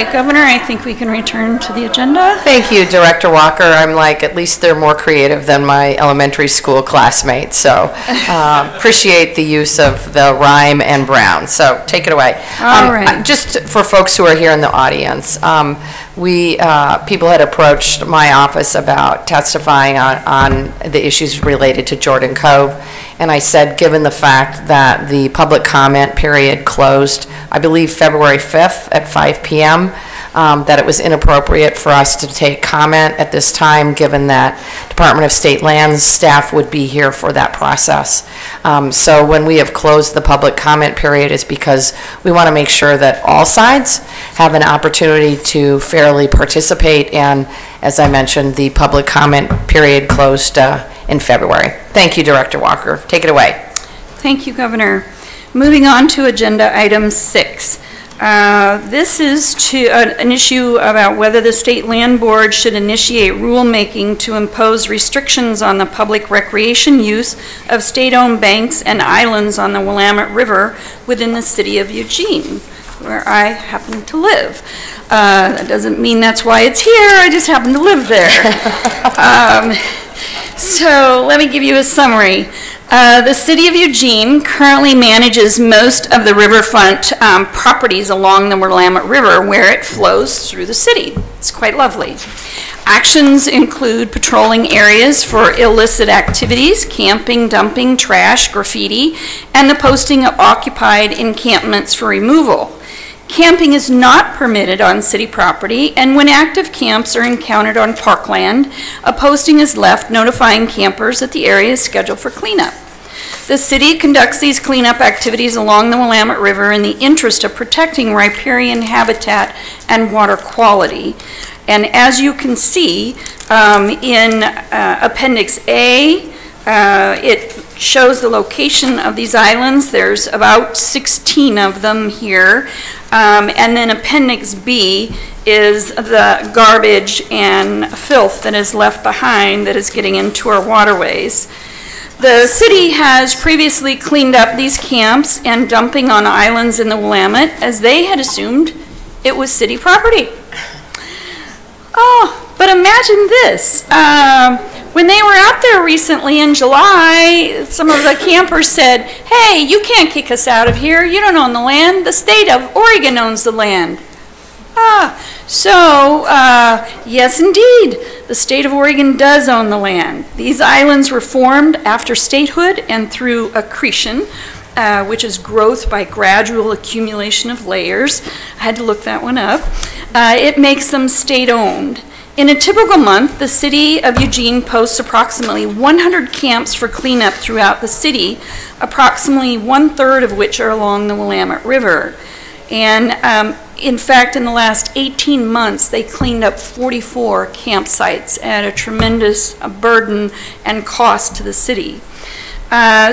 right, Governor, I think we can return to the agenda. Thank you, Director Walker. I'm like, at least they're more creative than my elementary school classmates, so appreciate the use of the rhyme and brown. So take it away. All right. Just for folks who are here in the audience, people had approached my office about testifying on the issues related to Jordan Cove, and I said, given the fact that the public comment period closed, I believe February 5th at 5 p.m., that it was inappropriate for us to take comment at this time, given that Department of State Lands staff would be here for that process. So when we have closed the public comment period, it's because we want to make sure that all sides have an opportunity to fairly participate, and as I mentioned, the public comment period closed in February. Thank you, Director Walker. Take it away. Thank you, Governor. Moving on to agenda item 6. This is an issue about whether the State Land Board should initiate rulemaking to impose restrictions on the public recreation use of state-owned banks and islands on the Willamette River within the city of Eugene, where I happen to live. That doesn't mean that's why it's here, I just happen to live there. So let me give you a summary. The city of Eugene currently manages most of the riverfront properties along the Willamette River where it flows through the city. It's quite lovely. Actions include patrolling areas for illicit activities, camping, dumping, trash, graffiti, and the posting of occupied encampments for removal. Camping is not permitted on city property, and when active camps are encountered on parkland, a posting is left notifying campers that the area is scheduled for cleanup. The city conducts these cleanup activities along the Willamette River in the interest of protecting riparian habitat and water quality. And as you can see in Appendix A, it shows the location of these islands. There's about 16 of them here. And then Appendix B is the garbage and filth that is left behind that is getting into our waterways. The city has previously cleaned up these camps and dumping on islands in the Willamette as they had assumed it was city property. Oh, but imagine this. When they were out there recently in July, some of the campers said, "Hey, you can't kick us out of here. You don't own the land. The state of Oregon owns the land." Yes, indeed, the state of Oregon does own the land. These islands were formed after statehood and through accretion, which is growth by gradual accumulation of layers. I had to look that one up. It makes them state-owned. In a typical month, the city of Eugene posts approximately 100 camps for cleanup throughout the city, approximately 1/3 of which are along the Willamette River. And in fact, in the last 18 months, they cleaned up 44 campsites at a tremendous burden and cost to the city.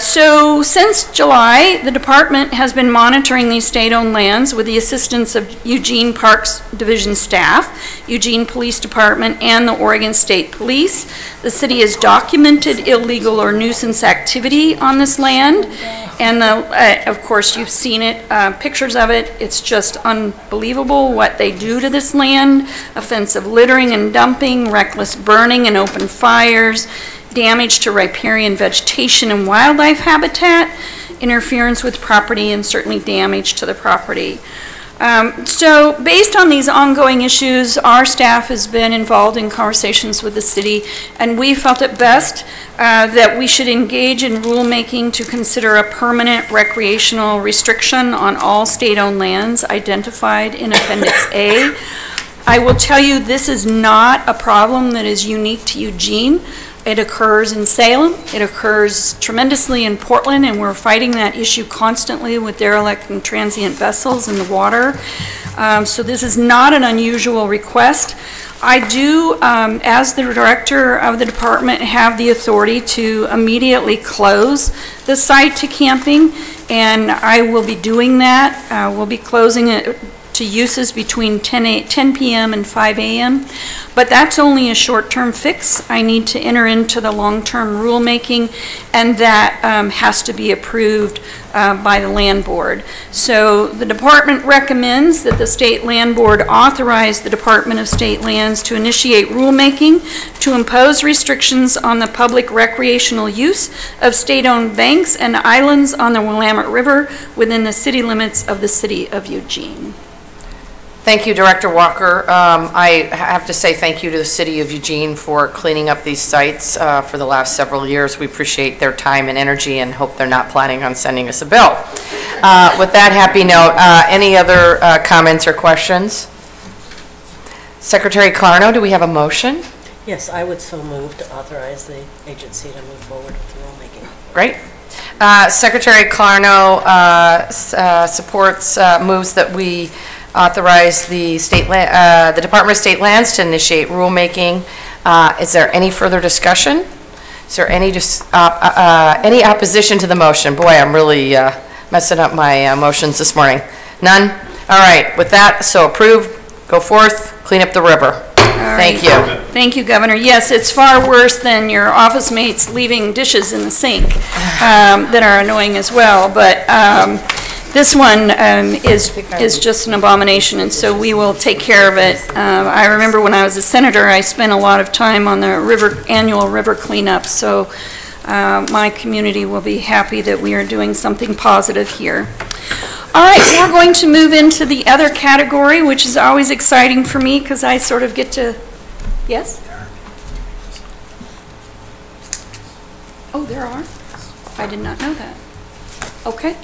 So since July, the department has been monitoring these state-owned lands with the assistance of Eugene Parks Division staff, Eugene Police Department, and the Oregon State Police. The city has documented illegal or nuisance activity on this land, and of course you've seen it, pictures of it. It's just unbelievable what they do to this land. Offensive littering and dumping, reckless burning and open fires, damage to riparian vegetation and wildlife habitat, interference with property, and certainly damage to the property. So based on these ongoing issues, our staff has been involved in conversations with the city, and we felt it best that we should engage in rulemaking to consider a permanent recreational restriction on all state-owned lands identified in Appendix A. I will tell you, this is not a problem that is unique to Eugene. It occurs in Salem, it occurs tremendously in Portland, and we're fighting that issue constantly with derelict and transient vessels in the water. So this is not an unusual request. I do, as the director of the department, have the authority to immediately close the site to camping, and I will be doing that. We'll be closing it to uses between 10 p.m. and 5 a.m., but that's only a short-term fix. I need to enter into the long-term rulemaking, and that has to be approved by the Land Board. So the department recommends that the State Land Board authorize the Department of State Lands to initiate rulemaking to impose restrictions on the public recreational use of state-owned banks and islands on the Willamette River within the city limits of the city of Eugene. Thank you, Director Walker. I have to say thank you to the City of Eugene for cleaning up these sites for the last several years. We appreciate their time and energy and hope they're not planning on sending us a bill. With that happy note, any other comments or questions? Secretary Clarno, do we have a motion? Yes, I would so move to authorize the agency to move forward with the rulemaking. Great. Secretary Clarno supports, moves that we authorize the the Department of State Lands to initiate rulemaking. Is there any further discussion? Is there any opposition to the motion? Boy, I'm really messing up my motions this morning. None? All right, with that, so approved. Go forth, clean up the river. Thank you. Thank you, Governor. Yes, it's far worse than your office mates leaving dishes in the sink that are annoying as well. But this one is just an abomination, and so we will take care of it. I remember when I was a senator, I spent a lot of time on the annual river cleanup, so my community will be happy that we are doing something positive here. All right, we're going to move into the other category, which is always exciting for me because I sort of get to, yes? Oh, there are? I did not know that. Okay.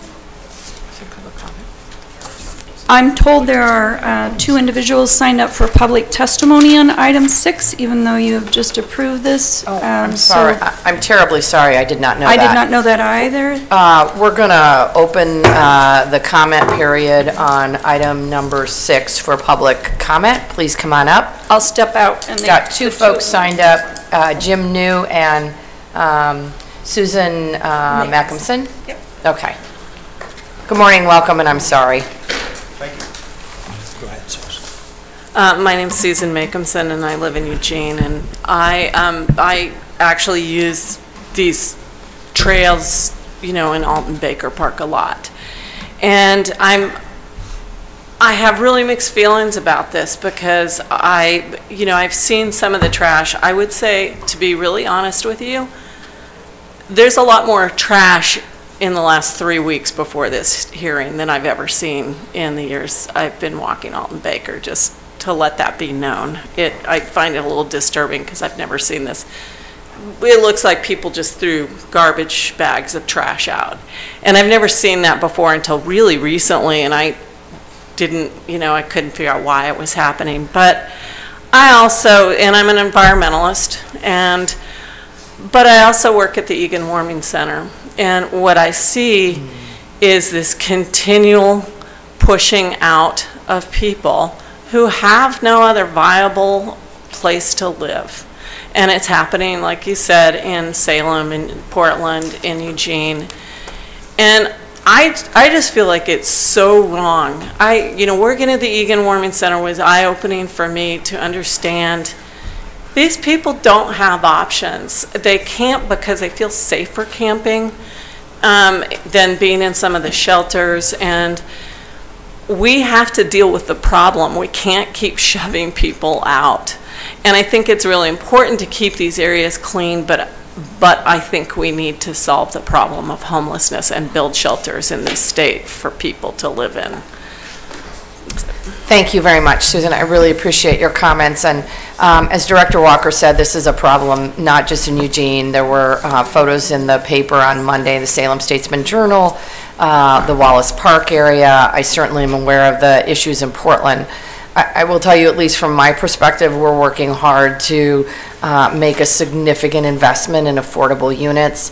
I'm told there are 2 individuals signed up for public testimony on item 6, even though you have just approved this. Oh, I'm sorry. I'm terribly sorry. I did not know that. I did not know that either. We're going to open the comment period on item number 6 for public comment. Please come on up. I'll step out. And got 2 folks signed up, Jim New and Susan Mackinson. Yep. Okay. Good morning, welcome, and I'm sorry. My name's Susan Macomson, and I live in Eugene. And I actually use these trails, you know, in Alton Baker Park a lot. And I have really mixed feelings about this because I've seen some of the trash. I would say, to be really honest with you, there's a lot more trash in the last 3 weeks before this hearing than I've ever seen in the years I've been walking Alton Baker, just to let that be known. I find it a little disturbing because I've never seen this. It looks like people just threw garbage bags of trash out. And I've never seen that before until really recently, and I couldn't figure out why it was happening. But I'm an environmentalist, but I also work at the Egan Warming Center. And what I see is this continual pushing out of people who have no other viable place to live. And it's happening, like you said, in Salem, in Portland, in Eugene. And I just feel like it's so wrong. Working at the Egan Warming Center was eye-opening for me to understand these people don't have options. They camp because they feel safer camping than being in some of the shelters. And we have to deal with the problem. We can't keep shoving people out. And I think it's really important to keep these areas clean, but I think we need to solve the problem of homelessness and build shelters in this state for people to live in. Thank you very much, Susan. I really appreciate your comments. And as Director Walker said, this is a problem not just in Eugene. There were photos in the paper on Monday, the Salem Statesman Journal, the Wallace Park area. I certainly am aware of the issues in Portland. I will tell you, at least from my perspective, we're working hard to make a significant investment in affordable units.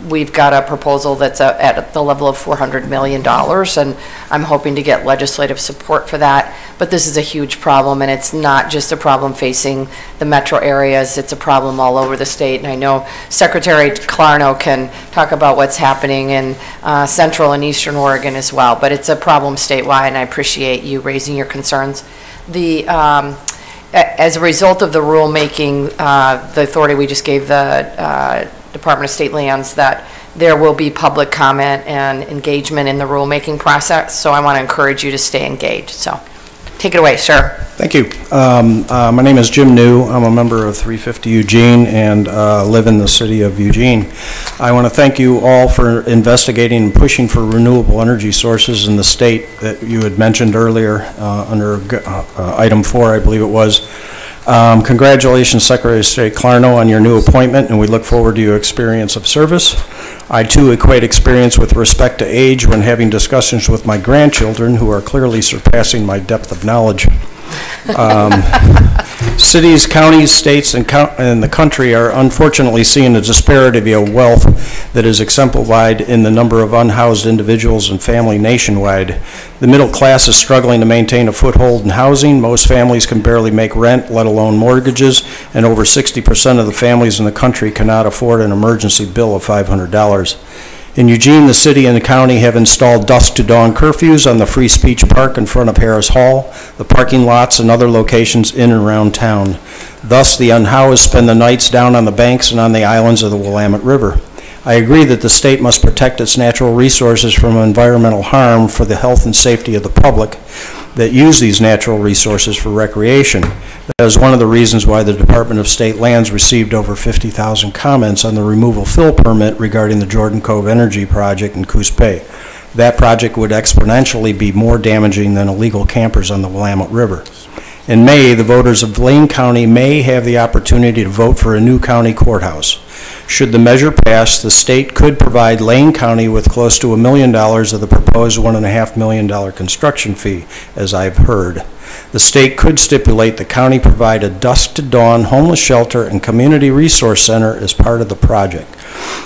We've got a proposal that's at the level of $400 million, and I'm hoping to get legislative support for that. But this is a huge problem, and it's not just a problem facing the metro areas, it's a problem all over the state. And I know Secretary Clarno can talk about what's happening in central and eastern Oregon as well, but it's a problem statewide, and I appreciate you raising your concerns. As a result of the rulemaking, the authority we just gave the Department of State Lands, that there will be public comment and engagement in the rulemaking process, so I want to encourage you to stay engaged. So take it away, sir. Thank you. My name is Jim New. I'm a member of 350 Eugene and live in the city of Eugene. I want to thank you all for investigating and pushing for renewable energy sources in the state that you had mentioned earlier under item 4, I believe it was. Congratulations, Secretary of State Clarno, on your new appointment, and we look forward to your experience of service. I, too, equate experience with respect to age when having discussions with my grandchildren, who are clearly surpassing my depth of knowledge. Cities, counties, states, and the country are unfortunately seeing a disparity of wealth that is exemplified in the number of unhoused individuals and family nationwide. The middle class is struggling to maintain a foothold in housing. Most families can barely make rent, let alone mortgages, and over 60% of the families in the country cannot afford an emergency bill of $500. In Eugene, the city and the county have installed dusk to dawn curfews on the Free Speech Park in front of Harris Hall, the parking lots, and other locations in and around town. Thus, the unhoused spend the nights down on the banks and on the islands of the Willamette River. I agree that the state must protect its natural resources from environmental harm for the health and safety of the public that use these natural resources for recreation. That is one of the reasons why the Department of State Lands received over 50,000 comments on the removal fill permit regarding the Jordan Cove Energy Project in Coos Bay. That project would exponentially be more damaging than illegal campers on the Willamette River. In May, the voters of Lane County may have the opportunity to vote for a new county courthouse. Should the measure pass, the state could provide Lane County with close to $1 million of the proposed $1.5 million construction fee, as I've heard. The state could stipulate the county provide a dusk-to-dawn homeless shelter and community resource center as part of the project.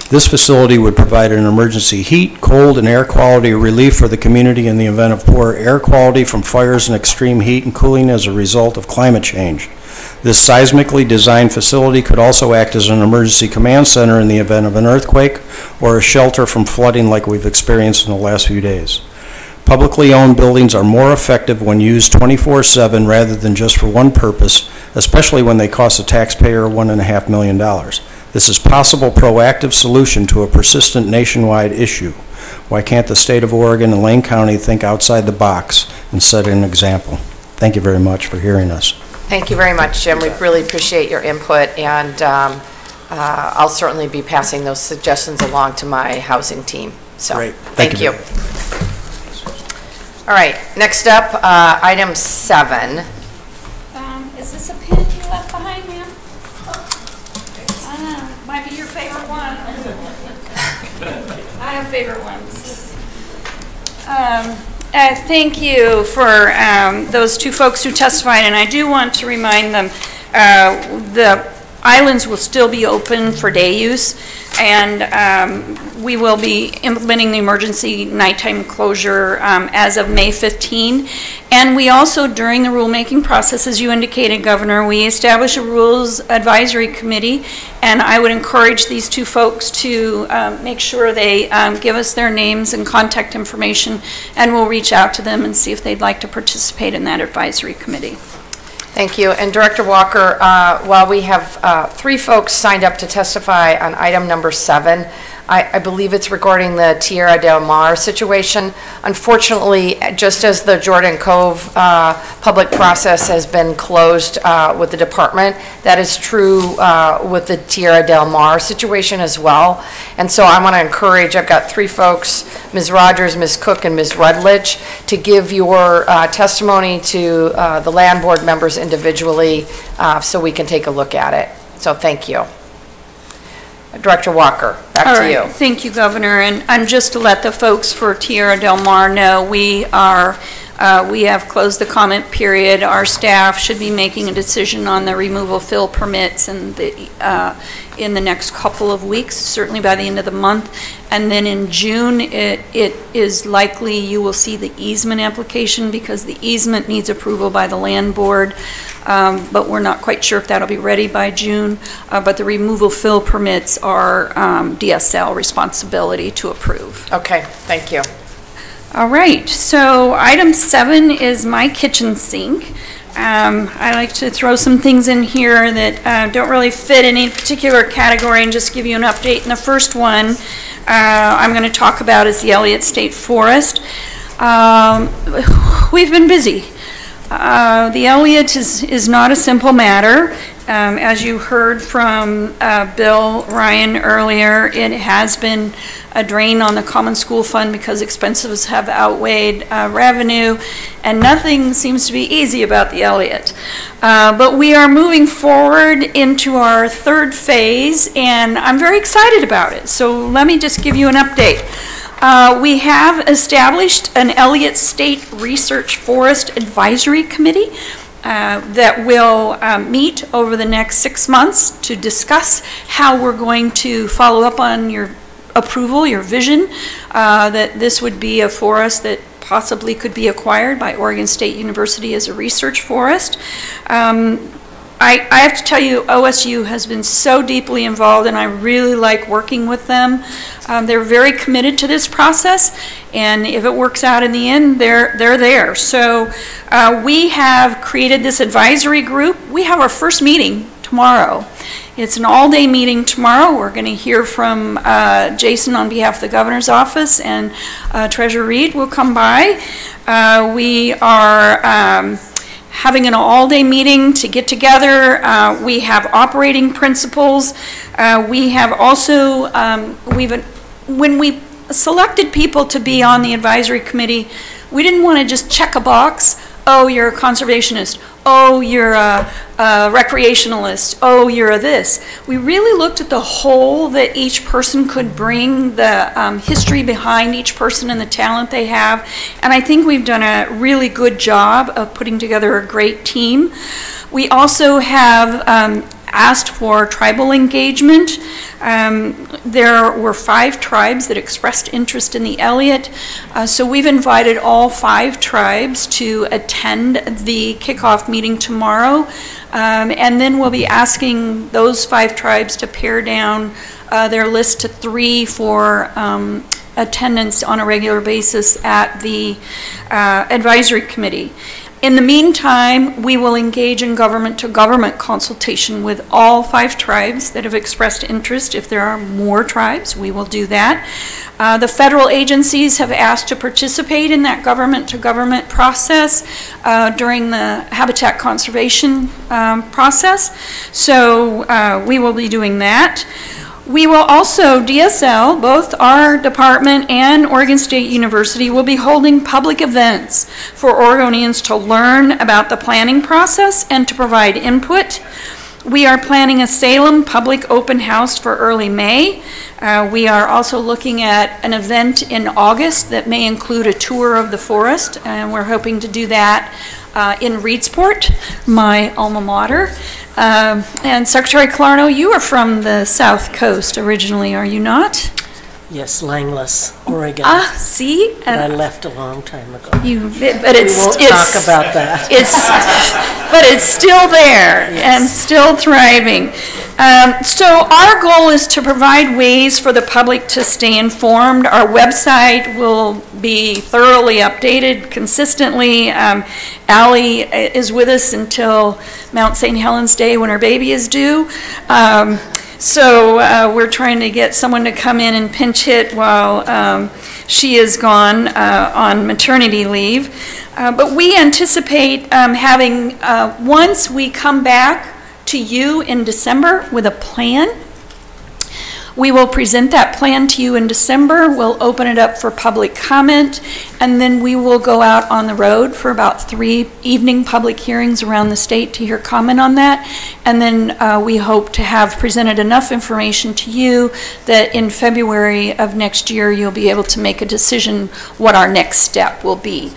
This facility would provide an emergency heat, cold, and air quality relief for the community in the event of poor air quality from fires and extreme heat and cooling as a result of climate change. This seismically designed facility could also act as an emergency command center in the event of an earthquake or a shelter from flooding like we've experienced in the last few days. Publicly owned buildings are more effective when used 24/7 rather than just for one purpose, especially when they cost the taxpayer $1.5 million. This is a possible proactive solution to a persistent nationwide issue. Why can't the state of Oregon and Lane County think outside the box and set an example? Thank you very much for hearing us. Thank you very much, Jim. We really appreciate your input, and I'll certainly be passing those suggestions along to my housing team. So, Great. Thank you. All right, next up, item 7. Is this a pen you left behind, ma'am? I don't know, might be your favorite one. I have favorite ones. Thank you for those two folks who testified, and I do want to remind them the islands will still be open for day use, and we will be implementing the emergency nighttime closure as of May 15. And we also, during the rulemaking process, as you indicated, Governor, we established a rules advisory committee, and I would encourage these two folks to make sure they give us their names and contact information, and we'll reach out to them and see if they'd like to participate in that advisory committee. Thank you. And Director Walker, while we have 3 folks signed up to testify on item number 7, I believe it's regarding the Tierra del Mar situation. Unfortunately, just as the Jordan Cove public process has been closed with the department, that is true with the Tierra del Mar situation as well. And so I want to encourage, I've got 3 folks, Ms. Rogers, Ms. Cook, and Ms. Rutledge, to give your testimony to the land board members individually so we can take a look at it. So thank you. Director Walker, back to you. Thank you, Governor. And just to let the folks for Tierra del Mar know, we are We have closed the comment period. Our staff should be making a decision on the removal fill permits in the next couple of weeks, certainly by the end of the month. And then in June, it is likely you will see the easement application, because the easement needs approval by the land board. But we're not quite sure if that'll be ready by June. But the removal fill permits are DSL responsibility to approve. Okay, thank you. All right, so item 7 is my kitchen sink. I like to throw some things in here that don't really fit in any particular category and just give you an update. And the first one I'm going to talk about is the Elliott State Forest. We've been busy. The Elliott is not a simple matter. As you heard from Bill Ryan earlier, it has been a drain on the Common School Fund because expenses have outweighed revenue, and nothing seems to be easy about the Elliott. But we are moving forward into our third phase, and I'm very excited about it. So let me just give you an update. We have established an Elliott State Research Forest Advisory Committee that will meet over the next 6 months to discuss how we're going to follow up on your approval, your vision, that this would be a forest that possibly could be acquired by Oregon State University as a research forest. I have to tell you, OSU has been so deeply involved, and I really like working with them. They're very committed to this process, and if it works out in the end, they're there. So we have created this advisory group. We have our first meeting tomorrow. It's an all-day meeting tomorrow. We're going to hear from Jason on behalf of the governor's office, and Treasurer Reed will come by. We are having an all-day meeting to get together. We have operating principles. We have also, when we selected people to be on the advisory committee, we didn't want to just check a box. Oh, you're a conservationist. Oh, you're a recreationalist. Oh, you're a this. We really looked at the whole that each person could bring, the history behind each person and the talent they have. And I think we've done a really good job of putting together a great team. We also have asked for tribal engagement. There were 5 tribes that expressed interest in the Elliott, so we've invited all 5 tribes to attend the kickoff meeting tomorrow, and then we'll be asking those 5 tribes to pare down their list to 3 for attendance on a regular basis at the advisory committee. In the meantime, we will engage in government-to-government consultation with all 5 tribes that have expressed interest. If there are more tribes, we will do that. The federal agencies have asked to participate in that government-to-government process during the habitat conservation process. So we will be doing that. We will also, DSL, both our department and Oregon State University, will be holding public events for Oregonians to learn about the planning process and to provide input. We are planning a Salem public open house for early May. We are also looking at an event in August that may include a tour of the forest, and we're hoping to do that in Reedsport, my alma mater. And Secretary Clarno, you are from the South Coast originally, are you not? Yes, Langless, Oregon. Ah, see? And I left a long time ago. But we won't talk about that. But it's still there, yes, and still thriving. So our goal is to provide ways for the public to stay informed. Our website will be thoroughly updated consistently. Allie is with us until Mount St. Helens Day when her baby is due. So we're trying to get someone to come in and pinch hit while she is gone on maternity leave. But we anticipate having, once we come back to you in December with a plan, we will present that plan to you in December. We'll open it up for public comment, and then we will go out on the road for about 3 evening public hearings around the state to hear comment on that. And then we hope to have presented enough information to you that in February of next year, you'll be able to make a decision what our next step will be.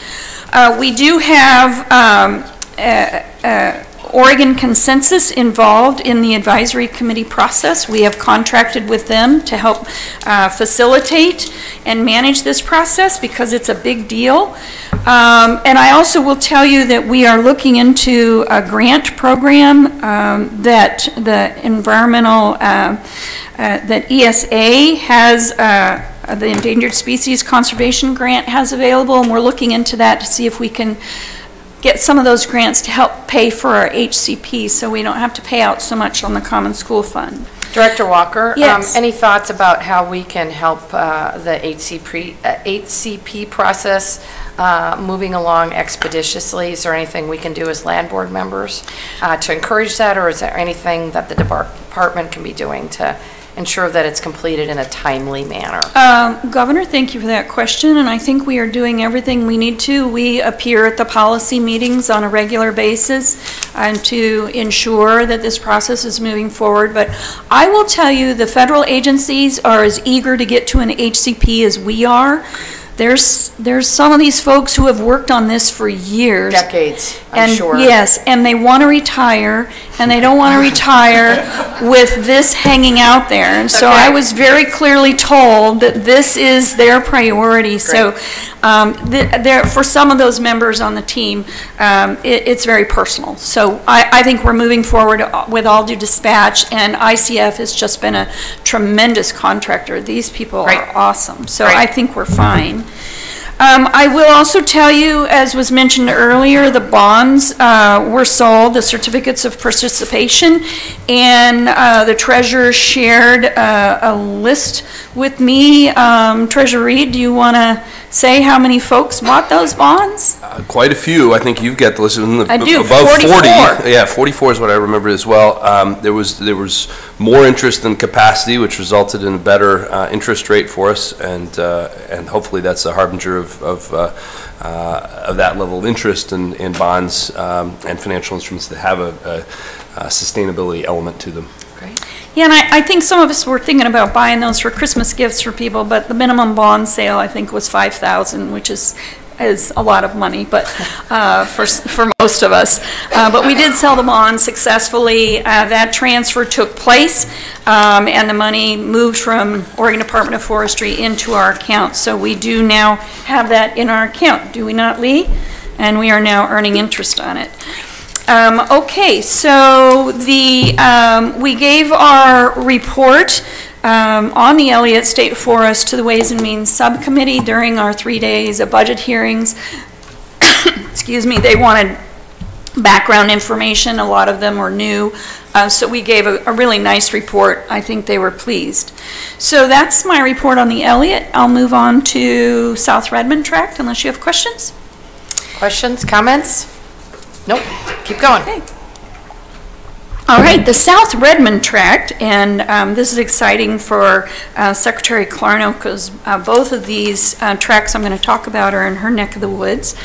We do have Oregon Consensus involved in the advisory committee process. We have contracted with them to help facilitate and manage this process because it's a big deal. And I also will tell you that we are looking into a grant program that the environmental, that ESA has, the Endangered Species Conservation Grant has available, and we're looking into that to see if we can get some of those grants to help pay for our HCP so we don't have to pay out so much on the Common School Fund. Director Walker, Yes. Any thoughts about how we can help the HCP process moving along expeditiously? Is there anything we can do as land board members to encourage that, or is there anything that the department can be doing to ensure that it's completed in a timely manner? Governor, thank you for that question, and I think we are doing everything we need to. We appear at the policy meetings on a regular basis and to ensure that this process is moving forward. But I will tell you, the federal agencies are as eager to get to an HCP as we are. There's some of these folks who have worked on this for years. Decades, I'm sure. Yes, and they want to retire, and they don't want to retire with this hanging out there. And so I was very clearly told that this is their priority. So for some of those members on the team, it's very personal. So I think we're moving forward with all due dispatch, and ICF has just been a tremendous contractor. These people are awesome. So I think we're fine. I will also tell you, as was mentioned earlier, the bonds were sold, the certificates of participation, and the treasurer shared a list with me. Treasurer Reed, do you want to say how many folks bought those bonds? Quite a few. I think you've got the list. I do, Above 44. 40. Yeah, 44 is what I remember as well. There was more interest than capacity, which resulted in a better interest rate for us, and hopefully that's a harbinger of that level of interest in bonds and financial instruments that have a sustainability element to them. Great. Yeah, and I think some of us were thinking about buying those for Christmas gifts for people, but the minimum bond sale, I think, was $5,000, which is a lot of money, but for most of us. But we did sell the bonds successfully. That transfer took place, and the money moved from Oregon Department of Forestry into our account. So we do now have that in our account, do we not, Lee? And we are now earning interest on it. Okay, so we gave our report on the Elliott State Forest to the Ways and Means Subcommittee during our 3 days of budget hearings. Excuse me, they wanted background information. A lot of them were new. So we gave a really nice report. I think they were pleased. So that's my report on the Elliott. I'll move on to South Redmond Tract unless you have questions. Questions, comments? Nope, keep going. Okay. All right, the South Redmond Tract, and this is exciting for Secretary Clarno because both of these tracts I'm going to talk about are in her neck of the woods.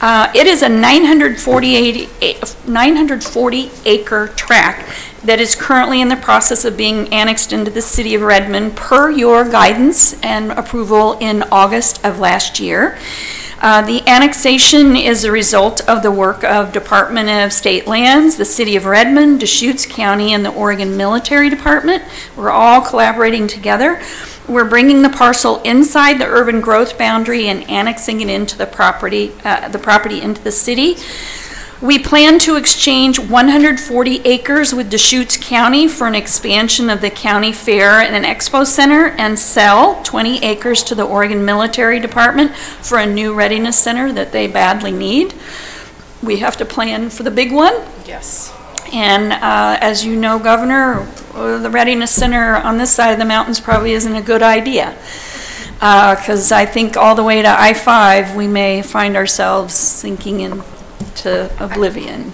It is a 940 acre tract that is currently in the process of being annexed into the city of Redmond per your guidance and approval in August of last year. The annexation is a result of the work of Department of State Lands, the City of Redmond, Deschutes County, and the Oregon Military Department. We're all collaborating together. We're bringing the parcel inside the urban growth boundary and annexing it into the property into the city. We plan to exchange 140 acres with Deschutes County for an expansion of the county fair and an expo center, and sell 20 acres to the Oregon Military Department for a new readiness center that they badly need. We have to plan for the big one. Yes. And as you know, Governor, the readiness center on this side of the mountains probably isn't a good idea. Because I think all the way to I-5, we may find ourselves sinking into oblivion.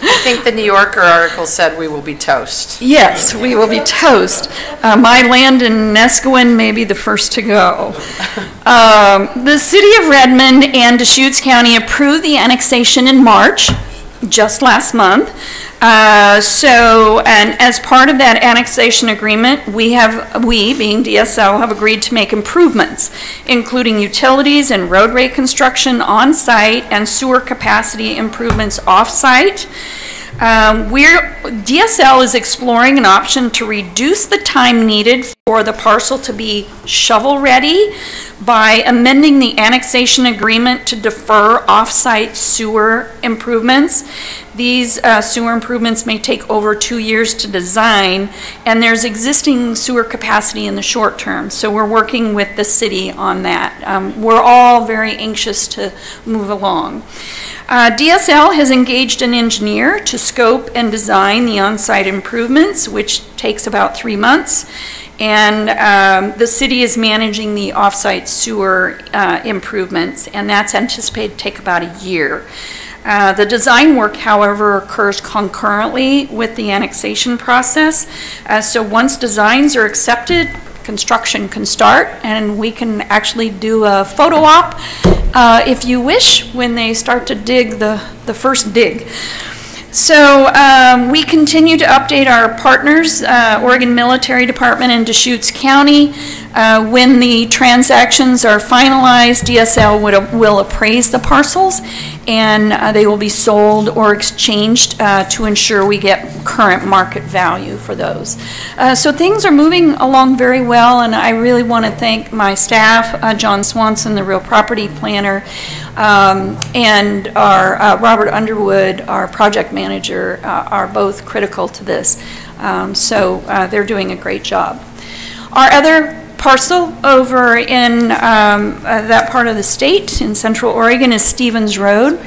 I think the New Yorker article said we will be toast. Yes, we will be toast. My land in Nescowan may be the first to go. The City of Redmond and Deschutes County approved the annexation in March, just last month. And as part of that annexation agreement, we, being DSL, have agreed to make improvements, including utilities and roadway construction on-site and sewer capacity improvements off-site. DSL is exploring an option to reduce the time needed for the parcel to be shovel-ready by amending the annexation agreement to defer off-site sewer improvements. These sewer improvements may take over 2 years to design, and there's existing sewer capacity in the short term, so we're working with the city on that. We're all very anxious to move along. DSL has engaged an engineer to scope and design the on-site improvements, which takes about 3 months. And the city is managing the off-site sewer improvements, and that's anticipated to take about a year. The design work, however, occurs concurrently with the annexation process. So once designs are accepted, construction can start, and we can actually do a photo op, if you wish, when they start to dig the first dig. So we continue to update our partners, Oregon Military Department and Deschutes County. When the transactions are finalized, DSL will appraise the parcels, and they will be sold or exchanged to ensure we get current market value for those. So things are moving along very well, and I really want to thank my staff, John Swanson, the real property planner, and our Robert Underwood, our project manager, are both critical to this. So they're doing a great job. Our other parcel over in that part of the state in Central Oregon is Stevens Road.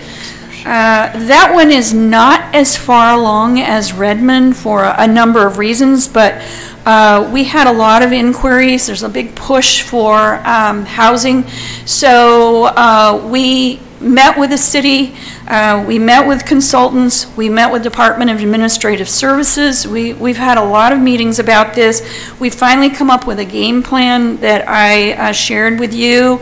That one is not as far along as Redmond for a number of reasons, but we had a lot of inquiries. There's a big push for housing. So we met with the city, we met with consultants, we met with Department of Administrative Services. We've had a lot of meetings about this. We've finally come up with a game plan that I shared with you.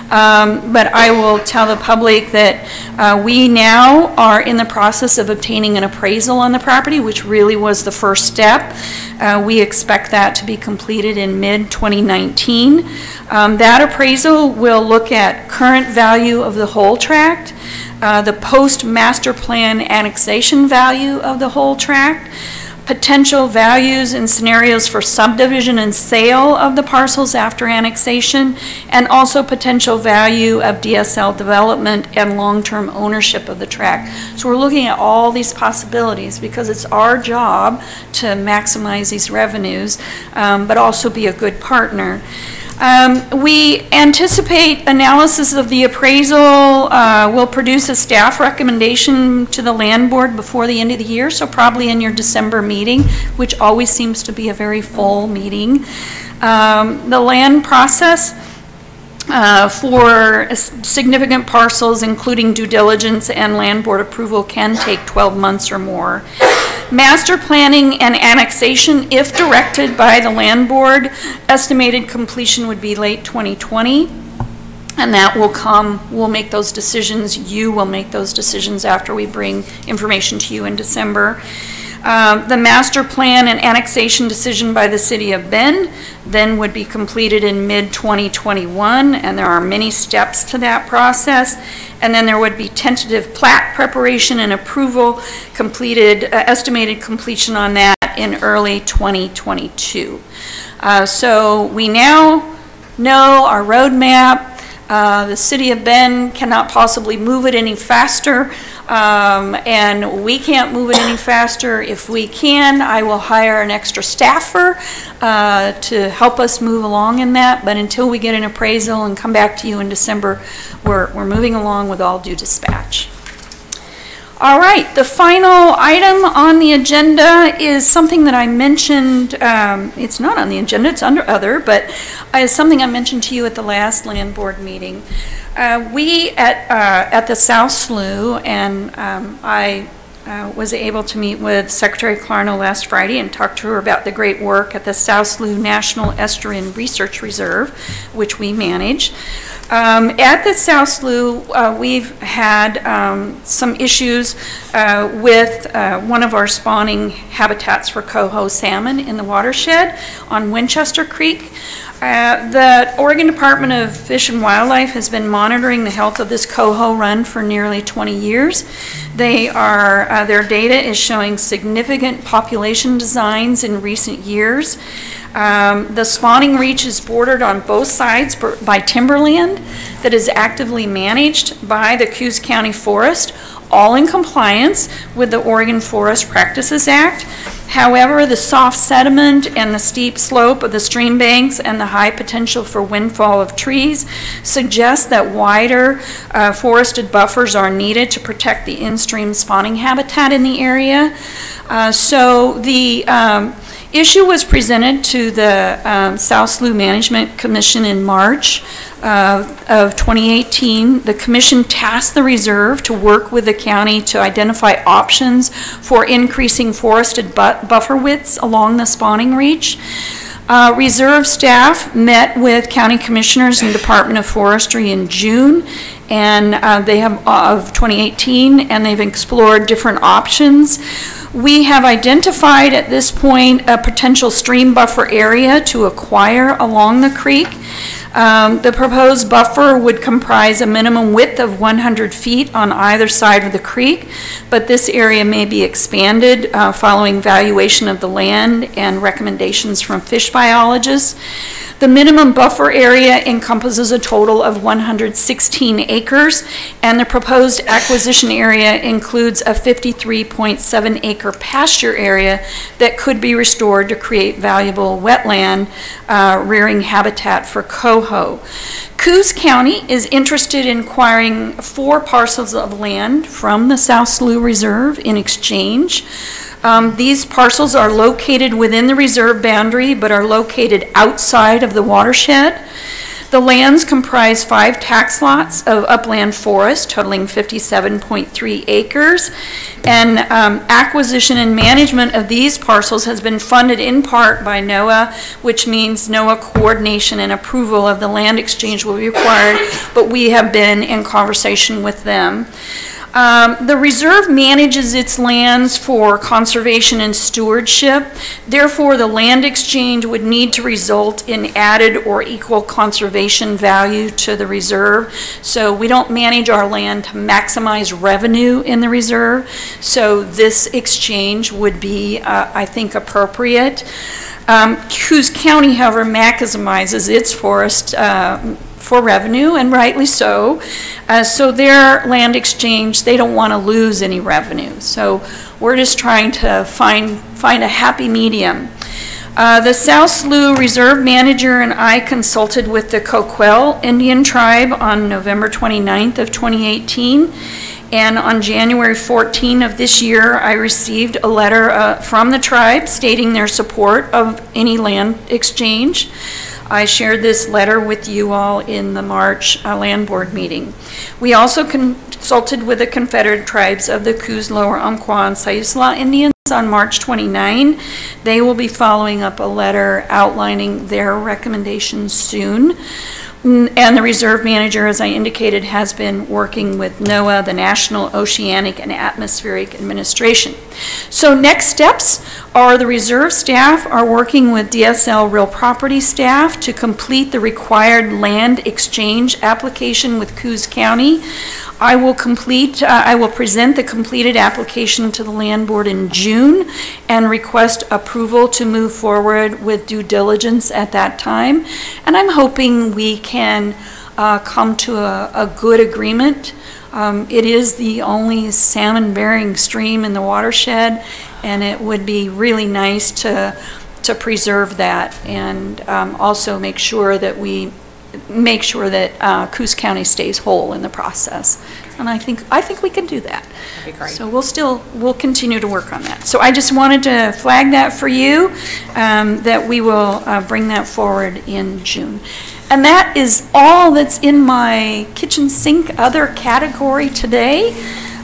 But I will tell the public that we now are in the process of obtaining an appraisal on the property, which really was the first step. We expect that to be completed in mid-2019. That appraisal will look at current value of the whole tract, the post-master plan annexation value of the whole tract, potential values and scenarios for subdivision and sale of the parcels after annexation, and also potential value of DSL development and long-term ownership of the tract. So we're looking at all these possibilities because it's our job to maximize these revenues, but also be a good partner. We anticipate analysis of the appraisal will produce a staff recommendation to the land board before the end of the year, so probably in your December meeting, which always seems to be a very full meeting. The land process for significant parcels, including due diligence and land board approval, can take 12 months or more. Master planning and annexation, if directed by the land board, estimated completion would be late 2020. And that will come, we'll make those decisions, you will make those decisions after we bring information to you in December. The master plan and annexation decision by the City of Bend then would be completed in mid-2021, and there are many steps to that process. And then there would be tentative plat preparation and approval completed, estimated completion on that in early 2022. So we now know our roadmap. The City of Bend cannot possibly move it any faster, and we can't move it any faster. If we can, I will hire an extra staffer to help us move along in that, but until we get an appraisal and come back to you in December, we're moving along with all due dispatch. All right, the final item on the agenda is something that I mentioned. It's not on the agenda, it's under other, but it's something I mentioned to you at the last land board meeting. We at the South Slough, and I was able to meet with Secretary Clarno last Friday and talk to her about the great work at the South Slough National Estuarine Research Reserve, which we manage. At the South Slough, we've had some issues with one of our spawning habitats for coho salmon in the watershed on Winchester Creek. The Oregon Department of Fish and Wildlife has been monitoring the health of this coho run for nearly 20 years. Their data is showing significant population declines in recent years. The spawning reach is bordered on both sides by timberland that is actively managed by the Coos County Forest, all in compliance with the Oregon Forest Practices Act. However, the soft sediment and the steep slope of the stream banks and the high potential for windfall of trees suggest that wider forested buffers are needed to protect the in-stream spawning habitat in the area. So the issue was presented to the South Slough Management Commission in March of 2018. The commission tasked the reserve to work with the county to identify options for increasing forested buffer widths along the spawning reach. Reserve staff met with county commissioners and Department of Forestry in June and of 2018, and they've explored different options. We have identified at this point a potential stream buffer area to acquire along the creek. The proposed buffer would comprise a minimum width of 100 feet on either side of the creek, but this area may be expanded following valuation of the land and recommendations from fish biologists. The minimum buffer area encompasses a total of 116 acres, and the proposed acquisition area includes a 53.7 acre pasture area that could be restored to create valuable wetland rearing habitat for coho. Coos County is interested in acquiring 4 parcels of land from the South Slough Reserve in exchange. These parcels are located within the reserve boundary but are located outside of the watershed. The lands comprise 5 tax lots of upland forest totaling 57.3 acres, and acquisition and management of these parcels has been funded in part by NOAA, which means NOAA coordination and approval of the land exchange will be required, but we have been in conversation with them. The reserve manages its lands for conservation and stewardship. Therefore, the land exchange would need to result in added or equal conservation value to the reserve. So we don't manage our land to maximize revenue in the reserve. So this exchange would be, I think, appropriate. Coos County, however, maximizes its forest for revenue, and rightly so. So their land exchange, they don't want to lose any revenue. So we're just trying to find a happy medium. The South Slough Reserve Manager and I consulted with the Coquel Indian Tribe on November 29th of 2018. And on January 14 of this year, I received a letter from the tribe stating their support of any land exchange. I shared this letter with you all in the March Land Board meeting. We also consulted with the Confederate Tribes of the Coos, Lower Umpqua, and Siuslaw Indians on March 29. They will be following up a letter outlining their recommendations soon. And the reserve manager, as I indicated, has been working with NOAA, the National Oceanic and Atmospheric Administration. So next steps are the reserve staff are working with DSL real property staff to complete the required land exchange application with Coos County. I will present the completed application to the Land Board in June and request approval to move forward with due diligence at that time. And I'm hoping we can come to a good agreement. It is the only salmon-bearing stream in the watershed, and it would be really nice to preserve that and also make sure that Coos County stays whole in the process. And I think we can do that. That'd be great. So we'll continue to work on that. So I just wanted to flag that for you, that we will bring that forward in June. And that is all that's in my kitchen sink other category today.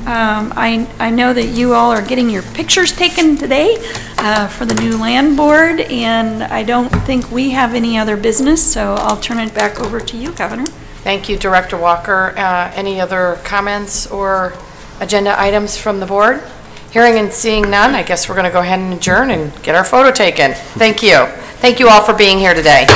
I know that you all are getting your pictures taken today for the new land board, and I don't think we have any other business, so I'll turn it back over to you, Governor. Thank you, Director Walker. Any other comments or agenda items from the board? Hearing and seeing none, I guess we're going to go ahead and adjourn and get our photo taken. Thank you. Thank you all for being here today.